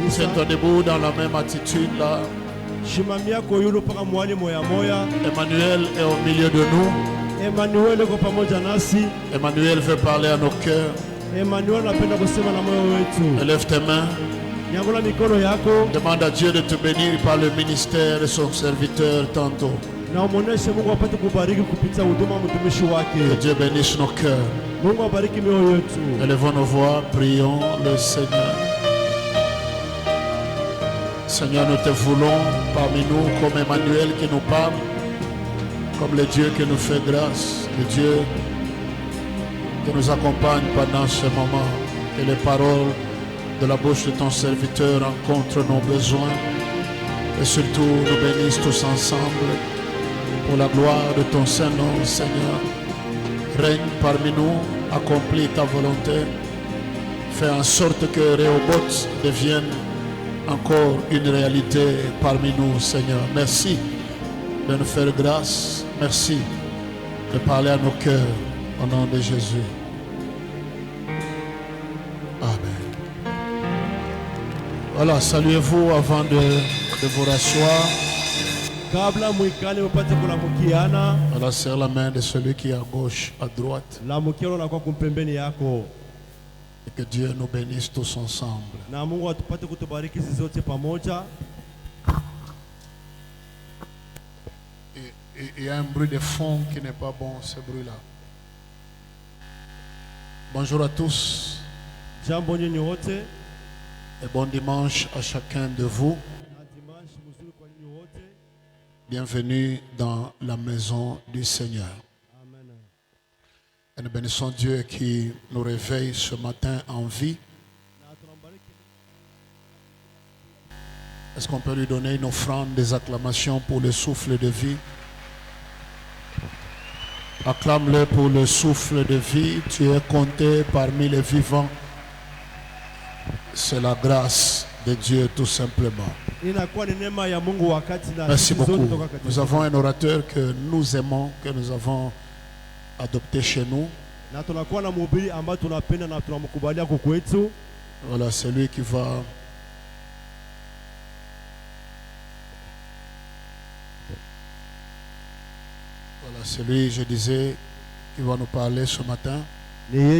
Tiens-toi debout dans la même attitude là. Emmanuel est au milieu de nous. Emmanuel veut parler à nos cœurs. Lève tes mains. Demande à Dieu de te bénir par le ministère de son serviteur tantôt. Que Dieu bénisse nos cœurs. Élevons nos voix, prions le Seigneur. Seigneur, nous te voulons parmi nous comme Emmanuel qui nous parle, comme le Dieu qui nous fait grâce, le Dieu qui nous accompagne pendant ce moment. Que les paroles de la bouche de ton serviteur rencontrent nos besoins et surtout nous bénissent tous ensemble pour la gloire de ton Saint-Nom, Seigneur. Règne parmi nous, accomplis ta volonté. Fais en sorte que Rehoboth devienne encore une réalité parmi nous, Seigneur. Merci de nous faire grâce. Merci de parler à nos cœurs au nom de Jésus. Amen. Voilà, saluez-vous avant de vous rasseoir. Voilà, serre la main de celui qui est à gauche, à droite. Et que Dieu nous bénisse tous ensemble. Il y a un bruit de fond qui n'est pas bon, ce bruit-là. Bonjour à tous. Et bon dimanche à chacun de vous. Bienvenue dans la maison du Seigneur. Et nous bénissons Dieu qui nous réveille ce matin en vie. Est-ce qu'on peut lui donner une offrande, des acclamations pour le souffle de vie? Acclame-le pour le souffle de vie. Tu es compté parmi les vivants. C'est la grâce de Dieu tout simplement. Merci beaucoup. Nous avons un orateur que nous aimons, que nous avons adopté chez nous. Voilà, c'est lui qui va c'est lui, je disais, qui va nous parler ce matin. Et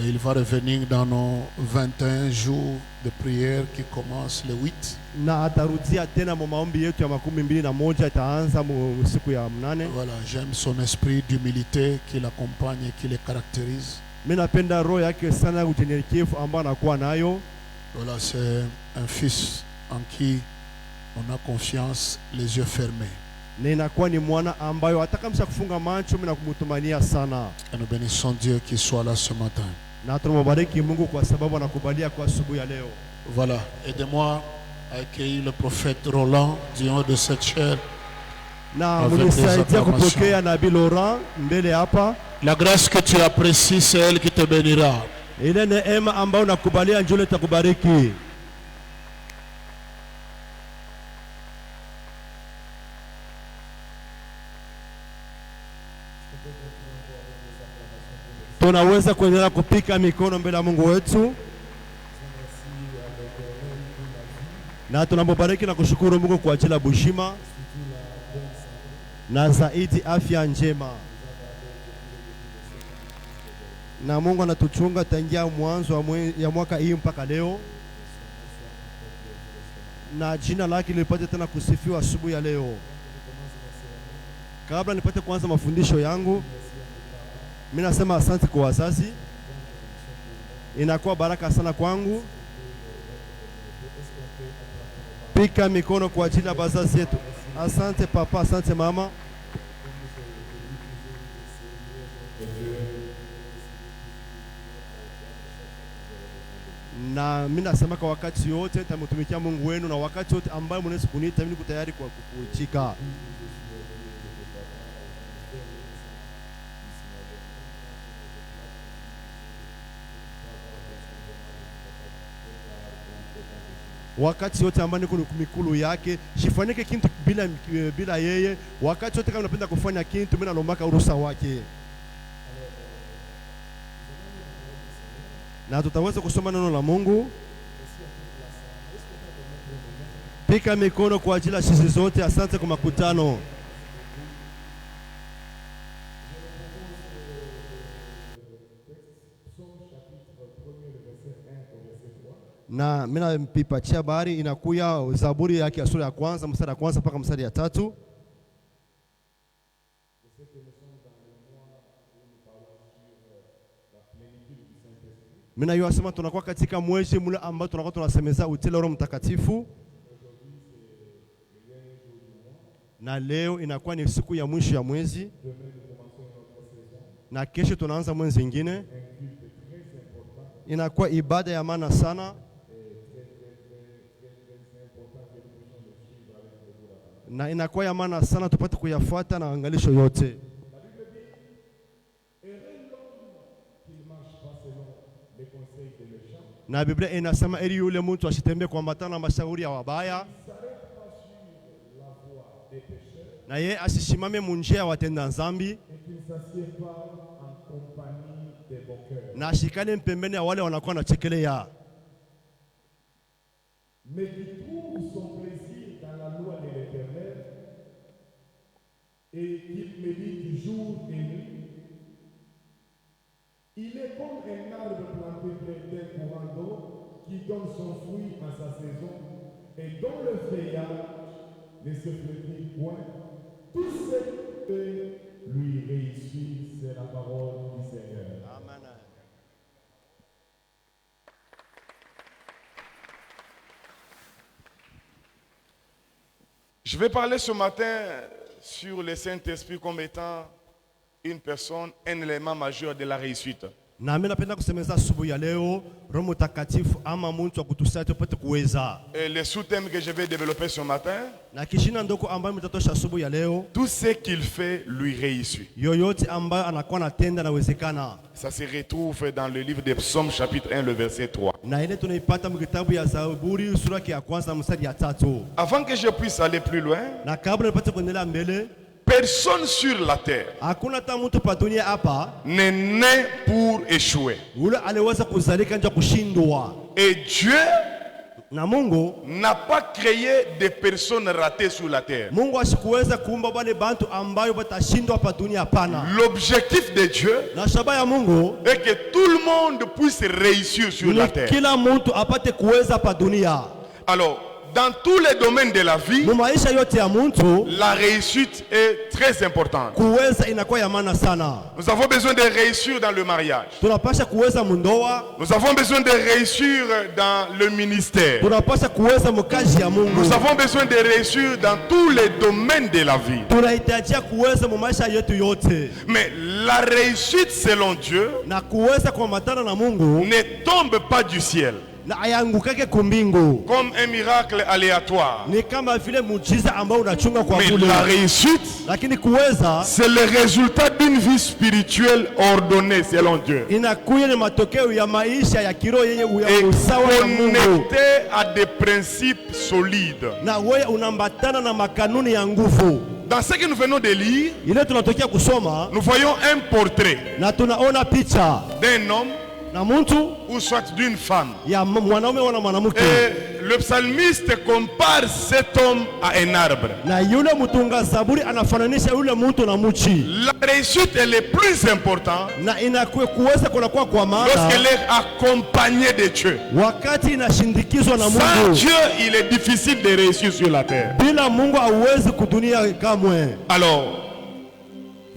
il va revenir dans nos 21 jours de prière qui commencent le 8. Voilà, j'aime son esprit d'humilité qui l'accompagne et qui le caractérise. Voilà, c'est un fils en qui on a confiance, les yeux fermés. Et nous bénissons Dieu qui soit là ce matin. Voilà, aidez-moi à accueillir le prophète Roland du haut de cette chair. La grâce que tu apprécies, c'est elle qui te bénira. Tunaweza kuendelea kupika mikono mbele ya Mungu wetu. Na tunambariki na kushukuru Mungu kwa ajili ya bushima na zaidi afya njema. Na Mungu anatuchunga tangia mwanzo ya mwaka hii mpaka leo. Na jina lake lipate tena kusifiwa asubuhi ya leo. Kabla nipate kuanza mafundisho yangu, mimi nasema asante kwa wazazi. Inakuwa baraka sana kwangu. Pika mikono kwa ajili ya wazazi yetu. Asante papa, asante mama. Na mimi nasema kwa wakati wote nitamtumikia Mungu wenu, na wakati wote ambaye mnaweza kuniita mimi niko tayari kwa kukuitika. Wakati yote ambao niko mikulu yake, sifanike kitu bila yeye. Wakati yote kama napenda kufanya kitu, mimi nalomaka uruhusa wake. Na tutaweza kusoma neno la Mungu. Pika mikono kwa ajili ya sisi zote. Asante kwa makutano. Na mimi napipatia habari inakuya Zaburi yake ya sura ya kwanza mstari wa kwanza mpaka mstari ya 3. Mimi nayosema tunakuwa katika mwezi mule ambao tunakuwa tunasemeza utele Roho Mtakatifu. Na leo inakuwa ni siku ya mwisho ya mwezi. Na kesho tunaanza mwezi mwingine. Inakuwa ibada ya maana sana. Na inakuwa ya maana sana tupate kuyafuata na angalisho yote. Na Biblia inasema ili yule mtu asitembee kwa matano na mashauri ya wabaya. Na yeye asisimame munjia ya watenda dhambi. Na ashikane pembeni ya wale wanakuwa wanachekelea. Mais qui trouve son plaisir dans la loi de l'Éternel et qu'il médite jour et nuit. Il est comme un arbre planté près d'un courant d'eau qui donne son fruit à sa saison et dont le feuillage ne se flétrit point. Tout ce qui fait lui réussit, c'est la parole du Seigneur. Amen. Je vais parler ce matin sur le Saint-Esprit comme étant une personne, un élément majeur de la réussite. Na mimi napenda kusemeza asubuhi ya leo Roho Mtakatifu ama mtu wa kutusaidia tupate kuweza. Et le sous-thème que je vais développer ce matin, Na kishina ndoko ambayo mtatosha asubuhi ya leo, tout ce qu'il fait lui réussit. yoyote ambayo anakuwa anatenda nawezekana. Ça se retrouve dans le livre des Psaumes chapitre 1 le verset 3. Na ile tunaipata mkitabu ya Zaburi sura ya kwanza mstari ya 3. Avant que je puisse aller plus loin, Na kabla nipate kuendelea mbele, personne sur la terre hakuna hata mtu pa dunia hapa n'est né pour échouer. ule aliweza kuzalika nje kushindwa. Et Dieu Na Mungu n'a pas créé des personnes ratées sur la terre. Mungu asikuweza kuumba wale bantu ambayo batashindwa pa dunia, hapana. L'objectif de Dieu Na shabaha ya Mungu est que tout le monde puisse réussir sur la ni terre. kila mtu apate kuweza pa dunia. Alors, dans tous les domaines de la vie, Mumaisha yote ya mtu la réussite est très importante. kuweza inakuwa ya maana sana. Nous avons besoin de réussir dans le mariage. Tunapasha kuweza mundoa, Nous avons besoin de réussir dans le ministère. tunapasha kuweza mkazi ya Mungu. Nous avons besoin de réussir dans tous les domaines de la vie. Tunahitajia kuweza mumaisha yetu yote. Mais la réussite selon Dieu Na kuweza kuambatana na Mungu ne tombe pas du ciel na ayangukake kumbingu. comme un miracle aléatoire. Ni kama vile muujiza ambao unachunga kwa Mais bure. la réussite, Lakini kuweza c'est le résultat d'une vie spirituelle ordonnée selon Dieu. inakuja ni matokeo ya maisha ya kiroho yenye Et usawa na Mungu. connecté à des principes solides. Na wewe unambatana na makanuni ya nguvu. Dans ce que nous venons de lire, Ile tunatokea kusoma nous voyons un portrait na tunaona picha d'un homme na mtu ou soit d'une femme. ya mwanaume wana mwanamke. Et le psalmiste compare cet homme à un arbre. Na yule mtunga zaburi anafananisha yule mtu na mchi. La réussite est le plus important Na inakuwa kuweza kunakuwa kwa maana lorsqu'elle est accompagnée de Dieu. wakati inashindikizwa na Sans Mungu. Dieu, il est difficile de réussir sur la terre. Bila Mungu hauwezi kudunia kamwe. Alors,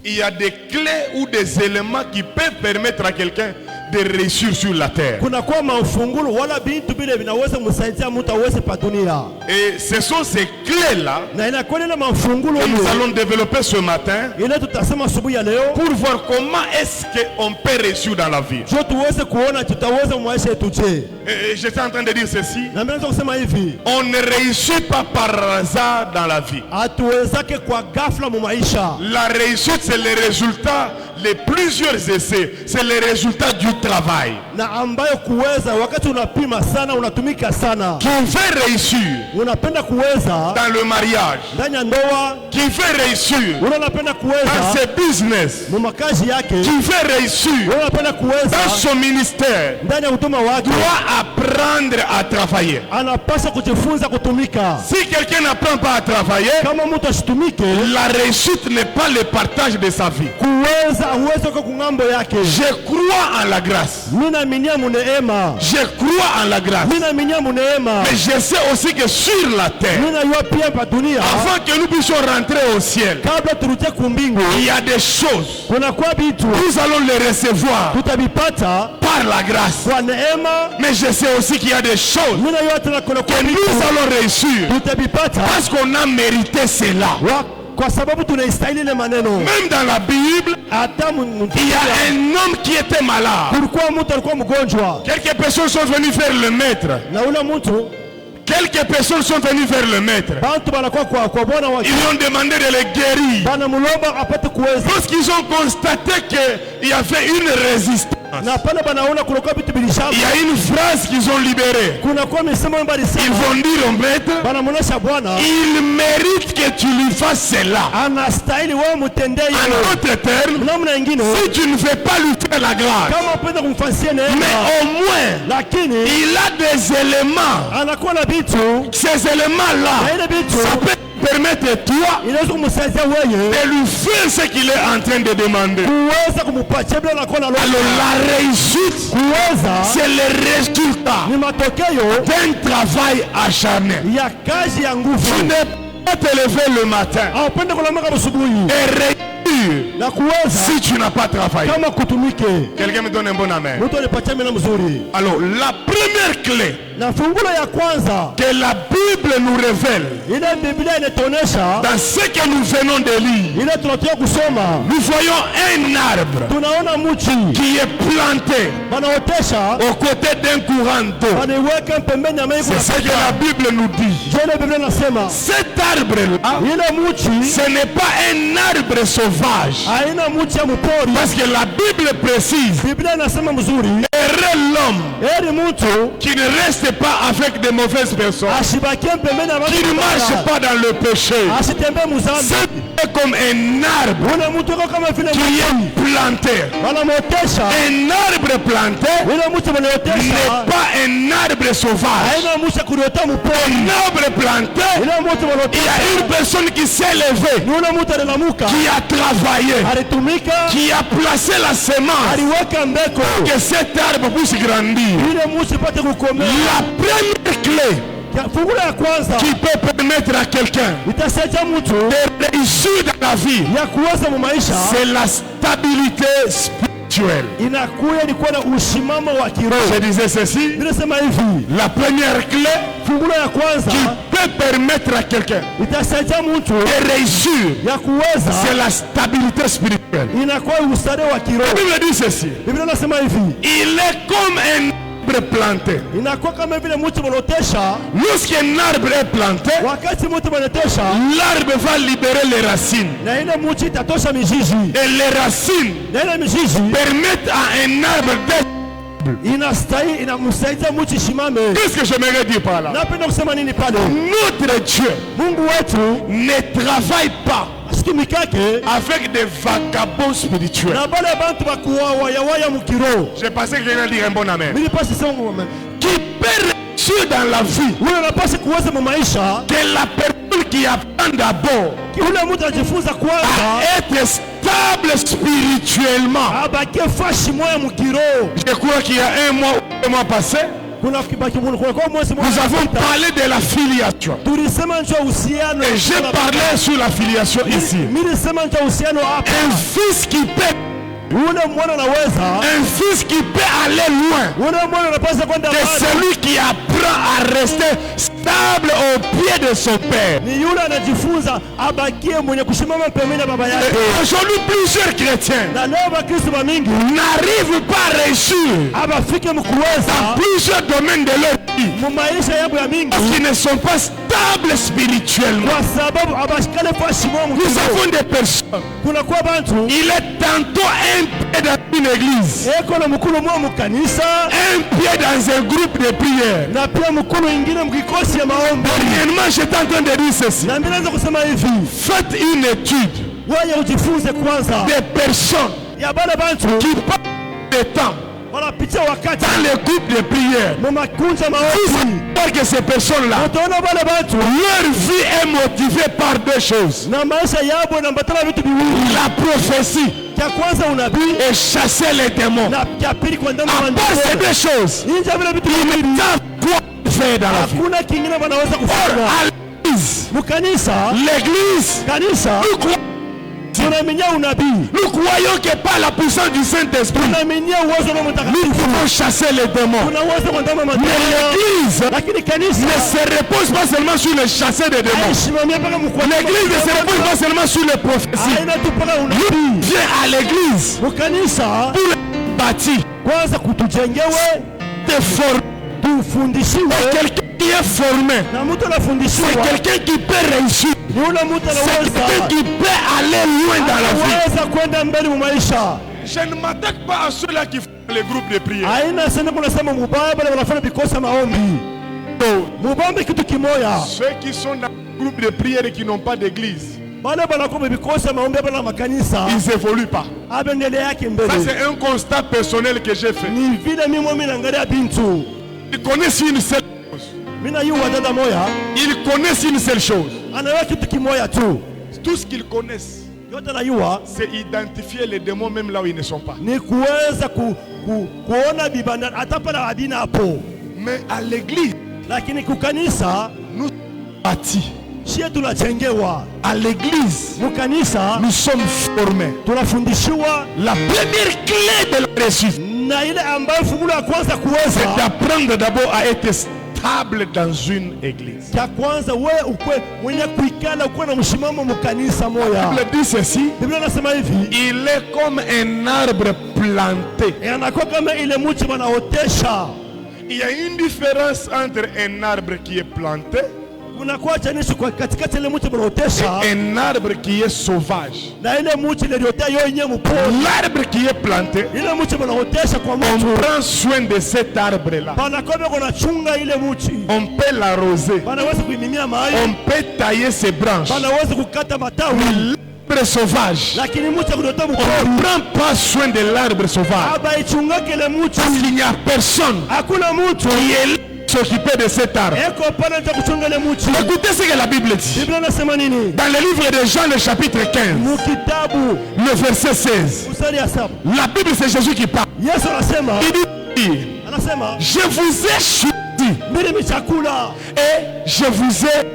il y a des clés ou des éléments qui peuvent permettre à quelqu'un de réussir sur la terre. Kuna kwa mafungulo wala bintu bile vinaweza msaidia mtu aweze pa dunia. Et ce sont ces clés-là Na inakuwa ile mafungulo que nous hiyo allons développer ce matin ile tutasema asubuhi ya leo pour voir comment est-ce qu'on peut réussir dans la vie. jo tuweze kuona tutaweza maisha yetu je. Et j'étais en train de dire ceci. Na mimi naweza kusema hivi, On ne réussit pas par hasard dans la vie. hatuwezake kwa ghafla mu maisha. La réussite, c'est le résultat les plusieurs essais, c'est le résultat du travail. na ambayo kuweza wakati unapima sana unatumika sana. Qui veut réussir Unapenda kuweza dans le mariage, ndani ya ndoa, qui veut réussir unapenda dans kuweza ses business, mu makazi yake, qui veut réussir unapenda kuweza dans son ministère, ndani ya huduma wake, doit apprendre à travailler. anapaswa kujifunza kutumika. Si quelqu'un n'apprend pas à travailler, Kama mtu asitumike, la réussite n'est pas le partage de sa vie. kuweza uweze kwa kungambo yake. Je crois en la grâce. Mimi naaminia mu neema, Je crois en la grâce. mimi naaminia mu neema, Mais je sais aussi que sur la terre, mimi najua pia pa dunia, avant que nous puissions rentrer au ciel, kabla turudie kumbingu, il y a des choses. kuna kwa vitu Nous allons les recevoir tutavipata par la grâce. kwa neema. Mais je sais aussi qu'il y a des choses Mimi najua tena kuna kwa que vitu nous allons réussir tutavipata parce qu'on a mérité cela. kwa sababu tunaistahili ile maneno. Même dans la Bible, Hata il y a un homme qui était malade. kulikuwa mtu alikuwa mgonjwa Quelques personnes sont venues vers le maître. na ule mtu, Quelques personnes sont venues vers le maître. bantu banakuwa kwa bwana wake, Ils lui ont demandé de les guérir. banamulomba apate kuweza, Lorsqu'ils ont constaté qu'il y avait une résistance, na pale banaona kunakuwa vitu il bilishamba, y a une phrase qu'ils ont libérée. kunakuwa misemo Ils mbalisema, vont dire au maître, banamuonesha Bwana il mérite que tu lui fasses cela. anastahili wewe mtendee En hilo. d'autres termes, Namna nyingine, si tu ne veux pas lui faire la grâce, kama upende kumfansia mais neema, au moins, lakini il a des éléments. anakuwa na vitu, Ces éléments-là, na ile vitu ça peut te permettre, toi, inaweza kumsaidia wewe de lui faire ce qu'il est en train de demander. kuweza kumupatia bila anakuwa na Alors lola. la réussite, Kuweza c'est le résultat ni matokeo d'un travail acharné. ya kazi ya Tu nguvu. ne peux pas te lever le matin Haupende kulamka asubuhi et réussir na kuweza si tu n'as pas travaillé. kama kutumike. Quelqu'un me donne un bon amen. Mtu alipatia mena mzuri, Alors la première clé na fungulo ya kwanza que la Bible nous révèle ile Biblia inatuonesha, dans ce que nous venons de lire, ile tunatoka kusoma, nous voyons un arbre tunaona mchi qui est planté banaotesha, aux côtés d'un courant d'eau. banaiweka pembeni ya maji. C'est ce que la Bible nous dit. Jana Biblia nasema Cet arbre-là, ile mchi ce n'est pas un arbre sauvage. haina mchi ya mpori. Parce que la Bible précise, Biblia inasema mzuri, heureux l'homme heri mtu qui ne reste pas avec de mauvaises personnes, asibakie pembeni ya qui ne marche maji, pas dans le péché. asitembee muzambi. C'est comme un arbre Ule mtu yuko kama vile qui est planté. wanamotesha, Un arbre planté ule mtu n'est wanaotesha pas un arbre sauvage. haina mchi ya kuriota mpori. Un arbre planté, Ile mtu il y a wanaotesha une personne qui s'est levée, ni ule mtu alilamuka, qui a travaillé, alitumika, qui a placé la semence, aliweka mbeko que cet arbre puisse grandir. ile mchi ipate kukomea. La première clé Fungulo ya kwanza qui peut permettre à quelqu'un itasaidia mtu de réussir dans la vie, ya kuweza mu maisha, c'est la stabilité spirituelle. inakuya ni kuwa na ushimamo wa Je kiroho. disais ceci, Ninasema hivi, la première clé fungulo ya kwanza qui peut permettre à quelqu'un itasaidia mtu de réussir, ya kuweza, c'est la stabilité spirituelle. inakuwa ustare wa La kiroho. Bible dit ceci, Biblia inasema hivi, il est comme un arbre planté. inakuwa kama vile mtu wanaotesha. Lorsqu'un arbre est planté, Wakati mtu wanatosha l'arbre va libérer les racines. na ile mti itatosha mizizi, Et les racines na ile mizizi permettent à un arbre d'être. inamsaidia mtu shimame. Qu'est-ce que j'aimerais dire par là? Napenda kusema nini pale? Notre Dieu Mungu wetu ne travaille pas asitumikake avec des vagabonds spirituels. na bale bantu bakuwawayawaya mukiroho. Je pensais que j'allais dire un bon amen. Mimi pasi sema Qui peut réussir dans la vie, ule unapaswa kuweza mu maisha, que la personne qui apprend d'abord ule mtu anajifunza kwanza à être stable spirituellement. abakie fashi moya mukiroho. Je crois qu'il y a un mois ou 2 mois passés, Kuna kibaki kwa mwezi nous mmoja avons parlé de la filiation. tulisema njoo uhusiano. Et j'ai parlé sur la filiation ici. Mimi nilisema njoo uhusiano hapa. Un fils qui peut, Ule mwana anaweza, un fils qui peut aller loin, ule mwana anapaswa kwenda c'est mbali. celui qui apprend à rester stable au pied de son père. Ni yule anajifunza abakie mwenye kusimama pembeni ya baba yake. Et aujourd'hui, plusieurs chrétiens Na leo Bakristo ba mingi n'arrivent pas à réussir abafike dans mkuweza plusieurs domaines de leur vie mu maisha yabo ya mingi parce qu'ils ne sont pas stable spirituellement. Kwa sababu abashikale kwa shimo Nous mkiro. avons des personnes. Kuna kwa bantu. Il est tantôt un pied dans une église, Eko na mkulu mwa mkanisa. un pied dans un groupe de prière. Na pia mkulu ingine mkikosi ya maombi. Dernièrement, j'étais en train de dire ceci. Na mimi naanza kusema hivi. Faites une étude Wewe ujifunze kwanza. des personnes Ya bale bantu. qui passent le temps Wanapitia wakati. dans les groupes de prière. Mumakunja maombi. Parce que ces personnes-là, Utaona bale bantu. leur vie est motivée par deux choses. Na maisha yabo na mbatana vitu viwili. La prophétie Cha kwanza unabii. et chasser les démons. Na cha pili kuandama À part ces deux choses, Nje vile vitu ils viwili. ne savent quoi faire dans la vie. Hakuna kingine wanaweza Or, kufanya. à l'église, L'église, kanisa, tunaminia unabii. nous croyons que par la puissance du Saint-Esprit, Tunaminia uwezo wa nous mtakatifu. pouvons chasser les démons. Tunaweza kuandama Mais mapepo. l'église Lakini ne kanisa se repose pas seulement sur le chasser des démons. haisimamia mpaka mkwani. L'église ne se repose pas seulement sur les prophéties. Haina tu mpaka Nous unabii. viens à l'église Mukanisa pour bâtir, kwanza kutujengewe, te former. tufundishiwe. Quelqu'un qui est formé, Na mtu c'est anafundishiwa quelqu'un qui peut réussir. ni ule mtu C'est quelqu'un anaweza qui peut aller loin dans la vie. anaweza kwenda mbele mu maisha. Je ne m'attaque pas à ceux-là qui font les groupes de prière. Haina sema kuna sema mubaya bali wanafanya vikosa maombi. Mubambe kitu kimoya. Ceux qui sont dans les groupes de prière et qui n'ont pas d'église, Bale banakuwa vikosa maombi bali makanisa. ils n'évoluent pas. Abendele yake Ça, mbele. c'est un constat personnel que j'ai fait. Ni vile mimi mimi naangalia bintu. Ils connaissent une seule chose. Mimi na yuwa dada moya, Ils connaissent une seule chose. anaelewa kitu kimoya tu. Tout ce qu'ils connaissent, Yote anayua c'est identifier les démons même là où ils ne sont pas. ni kuweza kuona bibana hata pale habina hapo. Mais à l'église, Lakini kukanisa nous sommes bâtis. shie tunajengewa. À l'église, Mukanisa nous sommes formés. tunafundishiwa La première clé de la réussite, na ile ambayo fungulo ya kwanza c'est kuweza. d'apprendre d'abord à être stable dans une église. Cha kwanza we ukwe mwenye kuikala ukwe na mshimamo mukanisa moya. La Bible dit ceci, Biblia nasema hivi, il est comme un arbre planté. anakuwa kama ile mti wanaotesha. Il y a une différence entre un arbre qui est planté Kunakuwa chanisho kwa katikati ile mti wanaotesha et un arbre qui est sauvage. na ile mti iliotea yo yenyewe mpole. L'arbre qui est planté, Ile mti wanaotesha kwa on mtu. prend soin de cet arbre-là. Panakuwa kuna chunga ile mti. On peut l'arroser. Wanaweza kuimimia maji, On peut tailler ses branches. wanaweza kukata matawi. L'arbre sauvage, Lakini mti kudotea on mpole. ne prend pas soin de l'arbre sauvage. Aba ichungake ile mti. Parce qu'il n'y a personne Hakuna mtu qui est là pour s'occuper de cet arbre. eko pale cha kuchunga ile mti. Écoutez ce que la Bible dit. Biblia nasema nini? Dans le livre de Jean, le chapitre 15, Mukitabu le verset 16. mstari ya 7. La Bible, c'est Jésus qui parle. Yesu anasema, Il anasema dit, je vous ai choisi mimi ni chakula et je vous ai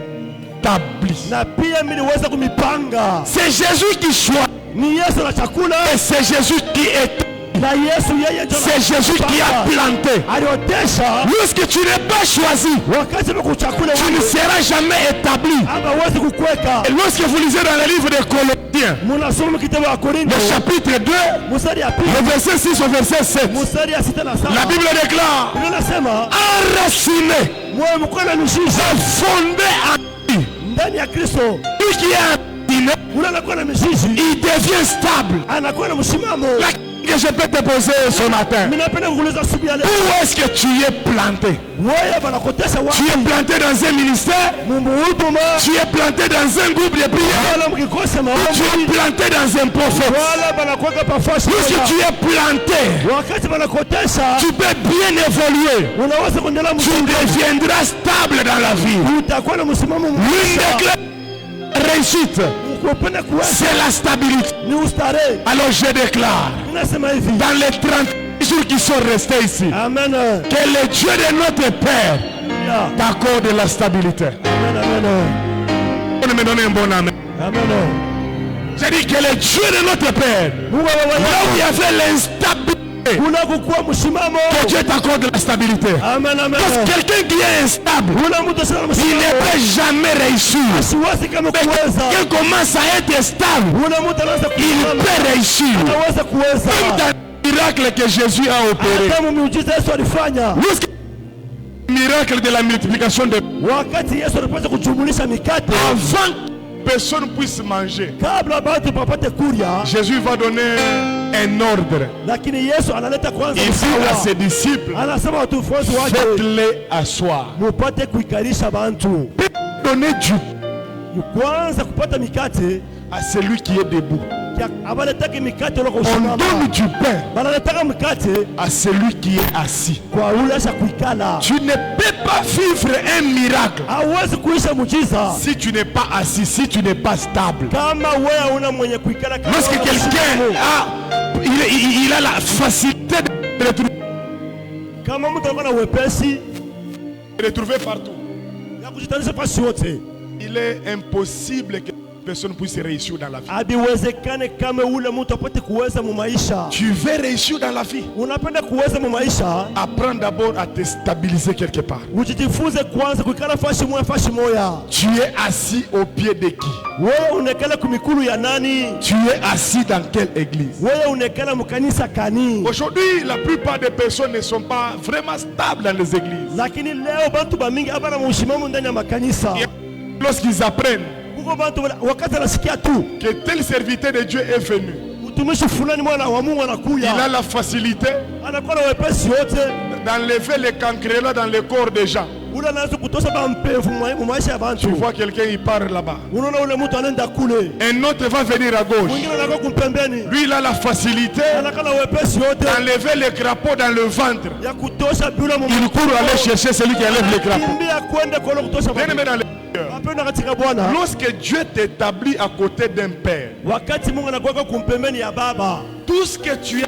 établi. na pia mimi niweza kumipanga. C'est Jésus qui choisit Ni Yesu na chakula et c'est Jésus qui est. na Yesu yeye ndio C'est Jésus qui a planté. aliotesha. Lorsque tu n'es pas choisi, Wakati wa chakula tu ne seras jamais établi. aba wezi kukweka. Et lorsque vous lisez dans le livre de Colossiens, Munasoma kitabu ya Korinto le chapitre 2, mstari ya pili le verset 6 au verset 7, mstari ya 6 na 7. la Bible déclare, Biblia nasema enraciné, moyo mkono ni sisi fondé en lui. ndani ya Kristo. Lui qui est enraciné, Ule anakuwa na mizizi, il devient stable. anakuwa na msimamo. La question que je peux te poser ce matin, Mimi napenda kuuliza asubuhi ya leo, où est-ce que tu es planté? wewe banakotesha Tu wapi? es planté dans un ministère? Mungu huduma Tu es planté dans un groupe de prière? wala mkikosa Tu maombi es planté dans un prophète? wala banakuweka pafasi. Lorsque tu es planté, Wakati banakotesha tu peux bien évoluer. unaweza kuendelea Tu mzuri, deviendras stable dans la vie. utakuwa na msimamo L'une des clés de la réussite, ukupenda kuweza c'est la stabilité. ni ustarehe. Alors je déclare, Ninasema hivi, dans les 30 jours qui sont restés ici, amen, que le Dieu de notre Père ya, t'accorde la stabilité. amen, amen, On me donne un bon amen. amen. J'ai dit que le Dieu de notre Père, Mungu là où il y awaye avait l'instabilité, kuna kukuwa msimamo. que Dieu t'accorde la stabilité. Amen, amen. Parce que quelqu'un qui est instable, Kuna mtu sana il ne msimamo, peut jamais réussir. siwezi kama Mais kuweza. quelqu'un commence à être stable, Kuna mtu anaweza il kusimama, peut réussir. anaweza kuweza. Même dans le miracle que Jésus a opéré. Hata miujiza Yesu alifanya. Lorsque miracle de la multiplication de... wakati Yesu anapaswa kujumulisha mikate, Avant que personne puisse manger, kabla watu wapate kulia, Jésus va donner un ordre. lakini Yesu analeta kwanza Il dit à ses usawa. disciples, Anasema watufunzi wake faites-les asseoir. mupate kuikarisha bantu. Donnez du Kwanza kupata mikate, à celui qui est debout. abaletaki mikate wala On donne kushimama. du pain Banaletaka mikate à celui qui est assis. kwa ule asha kuikala. Tu ne peux pas vivre un miracle Hauwezi kuisha mujiza si tu n'es pas assis, si tu n'es pas stable. kama wewe una mwenye kuikala. Kama Lorsque wewe quelqu'un unashimama. il a la facilité de Kama mtu anakuwa na wepesi retrouver partout, ya kujitanisha pasi yote, il est impossible que personne puisse réussir dans la vie. habiwezekane kama ule mtu apate kuweza mu maisha. Tu veux réussir dans la vie, Unapenda kuweza mu maisha, apprends d'abord à te stabiliser quelque part. ujijifunze kwanza kuikala fashi moya. Tu es assis au pied de qui? Wewe unekala kumikulu ya nani? Tu es assis dans quelle église? Wewe unekala mukanisa kani? Aujourd'hui, la plupart des personnes ne sont pas vraiment stables dans les églises. Lakini leo bantu bamingi abana mushimamo ndani ya makanisa. Et lorsqu'ils apprennent Kuko bantu wakati anasikia tu que tel serviteur de Dieu est venu, mtumishi fulani mwana wa Mungu il a anakuya, la facilité anakuwa na wepesi yote, d'enlever les cancrelats dans le corps des gens. ule anaanza kutosha bampevu mu maisha ya Tu bantu. vois quelqu'un, il part là-bas. Unaona ule mtu anaenda kule, Un autre va venir à gauche. mwingine anakuwa kumpembeni, Lui, il a la facilité anakuwa na wepesi yote d'enlever les crapauds dans le ventre. ya kutosha bila mu. Il court aller chercher celui qui enlève les crapauds. Kimbia kwenda kwa kutosha Bien aimé dans le cœur. Wapendwa katika Bwana, Lorsque Dieu t'établit à côté d'un père, wakati Mungu anakuweka kumpembeni ya baba, tout ce que tu as,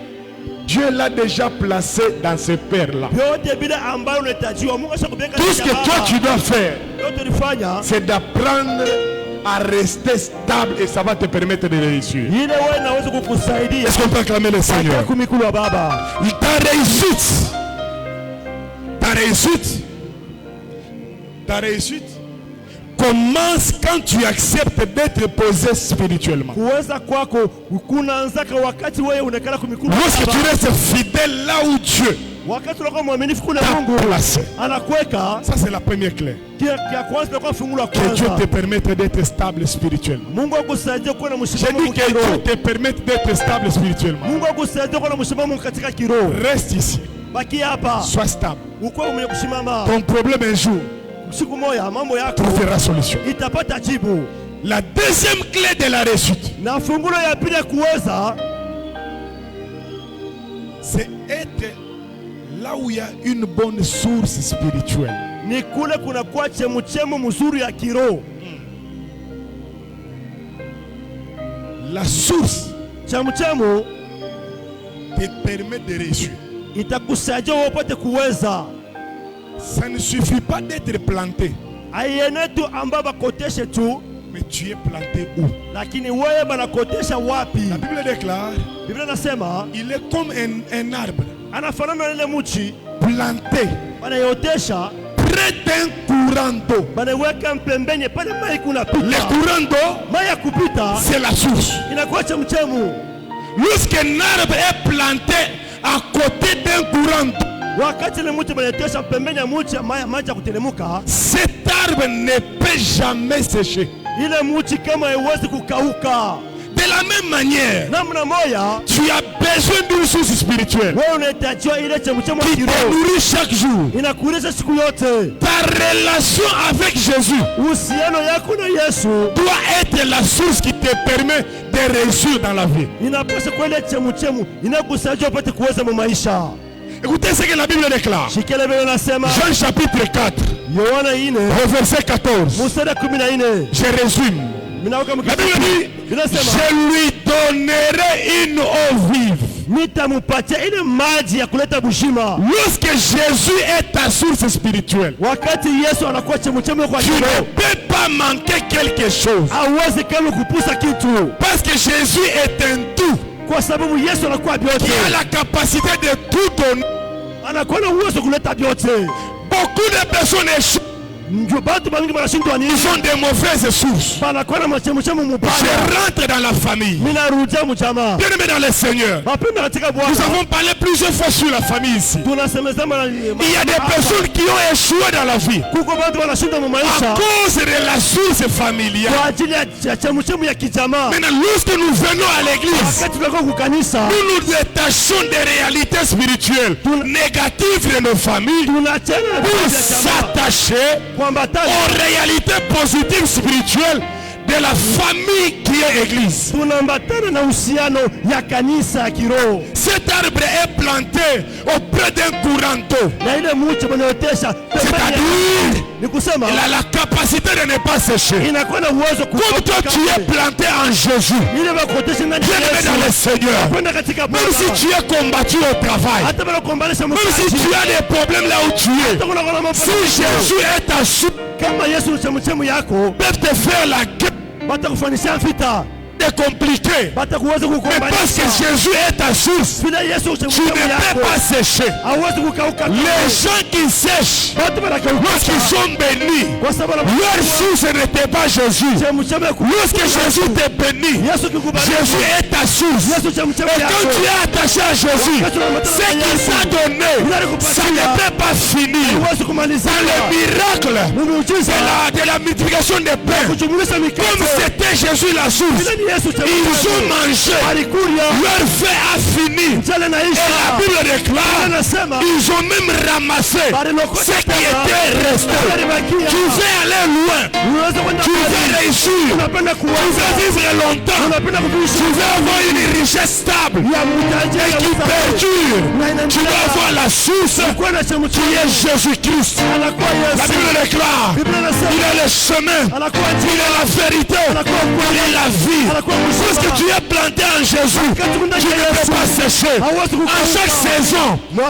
Dieu l'a déjà placé dans ce père-là. vyote bila ambayo unahitajiwa Mungu ashakupeleka. Tout ce que toi tu dois faire, yote ulifanya, c'est d'apprendre à rester stable et ça va te permettre de réussir. ile wewe inaweza kukusaidia Est-ce qu'on peut acclamer le Seigneur? kumikulu wa baba. Ta réussite commence quand tu acceptes d'être posé spirituellement. Kuweza kwako kunaanzaka wakati wewe unakala kumikulu wa Lorsque tu baba. restes fidèle là où Dieu Wakati unakuwa mwaminifu kule t'a Mungu placé. anakuweka, Ça c'est la première clé. kia kwanza inakuwa fungu la Que Dieu kwanza. te permette d'être stable spirituellement. Mungu akusaidie kuwa na J'ai msimamo dit que Dieu kiroho. te permette d'être stable spirituellement. Mungu akusaidie kuwa na msimamo katika kiroho. Reste ici. Baki hapa. Sois stable. Ukuwa mwenye kusimama. Ton problème un jour Siku moja mambo yako trouvera solution. itapata jibu. La deuxième clé de la réussite, Na fungulo ya pili ya kuweza c'est être là où il y a une bonne source spirituelle. ni kule kunakuwa chemuchemu mzuri ya kiroho. La source Chemuchemu te permet de réussir. itakusaidia wewe upate kuweza. Ça ne suffit pas d'être planté, Aiene tu ambao bakoteshe tu, mais tu es planté où? lakini wewe banakotesha wapi? La Bible déclare, Biblia nasema il est comme un arbre anafanana na ile mchi planté banayotesha, près d'un courant d'eau. banaiweka mpembeni pale mai Le kunapita, courant d'eau, mai ya kupita c'est la source. inakuwa chemuchemu. Lorsqu'un arbre est planté à côté d'un courant d'eau, Wakati ile mti banayotesha pembeni ya mti maji ya kuteremka, cet arbre ne peut jamais sécher. ile mti kama haiwezi kukauka. De la même manière, Namna moja tu as besoin d'une source spirituelle wewe unahitajiwa ile chemuchemu ya qui te kiroho, nourrit chaque jour. inakulisha siku yote. Ta relation avec Jésus Uhusiano yako na Yesu doit être la source qui te permet de réussir dans la vie. inapaswa kuwa ile chemuchemu inakusaidia upate kuweza mu maisha. Écoutez ce que la Bible déclare. Shikele Biblia nasema Jean chapitre 4, Yohana 4 au verset 14. mstari 14. Je résume. Minaweka La Bible dit, inasema je lui donnerai une eau vive. nitamupatia ile maji ya kuleta bushima. Lorsque Jésus est ta source spirituelle, Wakati Yesu anakuwa chemuchemu kwa tu ne kiroho, peux pas manquer quelque chose. hauwezi kama kupusa kitu, Parce que Jésus est un tout kwa sababu Yesu anakuwa qui vyote, a la capacité de tout donner. anakuwa na uwezo kuleta vyote. Beaucoup de personnes échouent ndio batu bangi banashindwa nini? Ils ont des mauvaises sources. Banakuwa na machemchemu Je mubaya. rentre dans la famille. Mimi narudia mjamaa. Bien-aimés dans le Seigneur. Wapenda katika Bwana. Nous avons parlé plusieurs fois sur la famille ici. Tunasemezana na Il y a des personnes qui ont échoué dans la vie kuko batu wanashindwa mu à maisha cause de la source familiale. kwa ajili ya chemchemu ya kijamaa. Maintenant, lorsque nous venons à l'église, Wakati tunakuwa kukanisa, nous nous détachons des réalités spirituelles négatives de nos familles tunachana pour s'attacher kuambatana. aux réalités positives spirituelles de la famille qui est église. Tunaambatana na uhusiano ya kanisa ya kiroho. Cet arbre est planté auprès d'un courant d'eau. Na ile mti wanaotesha C'est-à-dire, ni kusema il a la capacité de ne pas sécher. inakuwa na uwezo Comme toi, tu es planté en Jésus. ile bakotesha ndani ya Bien-aimé dans le Yesu. Seigneur. Kwenda katika Même si Bwana. tu es combattu au travail, Hata bila kuombanisha même si tu as des problèmes là où tu es, hata kuna kuna mambo. si Jésus est ta source, Kama Yesu ni chemchemu yako, peut te faire la guerre batakufanisha vita, de compliquer. batakuweza Mais parce que kukuombanisha. Jésus est ta source, Bila Yesu tu ne chemchemu peux yako, pas sécher. hauwezi kukauka. Les gens qui sèchent, Watu wanakauka lorsqu'ils sont bénis, kwa sababu leur source n'était pas Jésus. chemchemu yako. Lorsque Jésus te bénit, Yesu kikubariki. Jésus est ta source. Yesu chemchemu Et quand tu yako. es attaché à Jésus, ce qu'il t'a donné, ça ne peut pas finir. Hauwezi kumalizika. Dans le miracle Muujiza de la multiplication des pains, kujumulisha comme mikate. c'était Jésus la source, Bila ni Yesu ils chemchemu. ont mangé, Alikulia leur faim a fini. jana Et la naisha. Bible déclare, Anasema ils ont même ramassé ce qui était resté. Tu veux aller loin, unaweza kwenda tu veux mbali. réussir, Unapenda tu kuanza. veux vivre longtemps, Unapenda kuishi tu veux avoir une richesse stable ya mtaji et qui perdure. Tu veux avoir la source kwa na chemchemu. qui est Jésus-Christ. Anakuwa La Yesu. Bible déclare, Biblia il inasema est le chemin, anakuwa il njia, est la vérité, anakuwa il kweli, est la vie. anakuwa Parce que mzima. tu es planté en Jésus, tu ne peux pas sécher. Hauwezi En chaque kukauka. saison,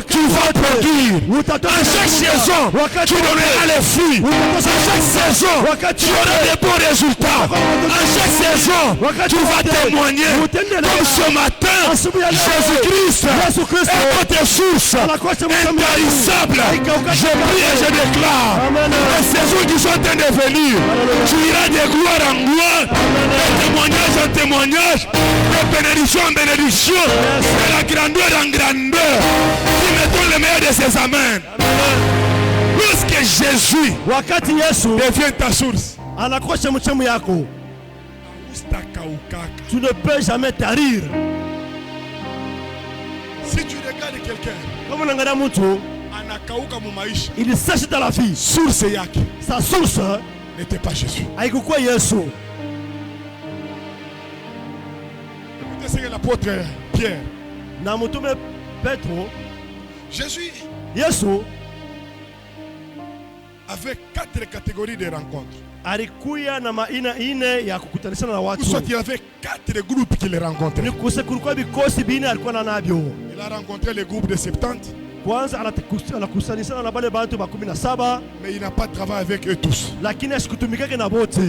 tu vas produire. Utatoa En chaque saison, wakati tu donneras les fruits. En chaque saison, tu auras des bons résultats. En chaque saison, tu vas témoigner. Comme ce matin, Jésus-Christ est votre source intarissable. Je prie et je déclare, les saisons qui sont en train de venir, tu iras de gloire en gloire, de témoignage en témoignage, de bénédiction en bénédiction, de la grandeur en grandeur. Qui mettons le meilleur de ses amens. Lorsque Jésus wakati Yesu devient ta source, anakuwa chemchemu yako, tu ne peux jamais tarir. si tu regardes quelqu'un Kama unaangalia mtu anakauka mu maisha, il sèche dans la vie, source yake sa source n'était pas Jésus. haikukuwa Yesu. Écoutez ce que l'apôtre Pierre, Na mtume Petro, Jésus Yesu avait 4 catégories de rencontres. alikuya na maina ine ya kukutanishana na Ou watu. soit il y avait 4 groupes qu'il rencontrait. Ni kulikuwa vikosi bine alikuwa na navyo. Il a rencontré le groupe de 70, Kwanza anakusanishana na bale bantu ba 17, mais il n'a pas travaillé avec eux tous. lakini asikutumikake na bote.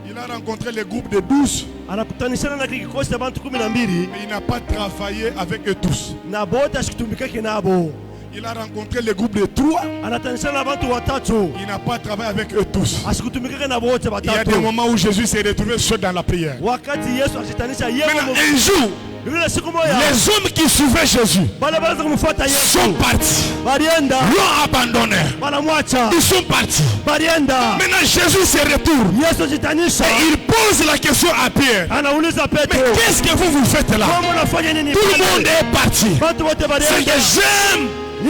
Il a rencontré le groupe de 12, Anakutanishana na kikosi cha bantu 12 mais il n'a pas travaillé avec eux tous. na bote asikutumikake nabo. Il a rencontré le groupe de 3, Anatanishana na bantu watatu il n'a pas travaillé avec eux tous. asikutumikake na bote Il y a batatu. des moments où Jésus s'est retrouvé seul dans la prière. Wakati Yesu ashitanisha Maintenant, yeye un jour, yule siku moja les hommes qui suivaient Jésus bale baanza kumfuata Yesu sont partis, balienda l'ont abandonné. banamwacha Ils sont partis. balienda. Maintenant, Jésus se retourne Yesu ajitanisha et il pose la question à Pierre. anauliza Mais Petro, qu'est-ce que vous faites là? kama unafanya nini Tout le pale? monde est parti. Watu wote Ce que balienda. j'aime,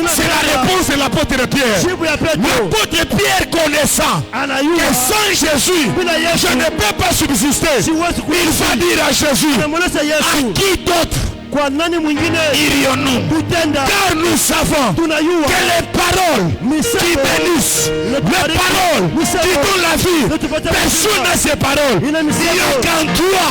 c'est la réponse de l'apôtre Pierre. Jibu ya Petro L'apôtre Pierre connaissant que anayua sans Jésus, bila Yesu je ne peux pas subsister. siwezi Il kuishi. va dire à Jésus, Anamuuliza à Yesu, qui d'autre kwa nani mwingine irions-nous? kutenda? Car nous savons Tunayua que les paroles qui bénissent, les paroles qui donnent la la vie. Personne n'a ces paroles. Il n'y a qu'en toi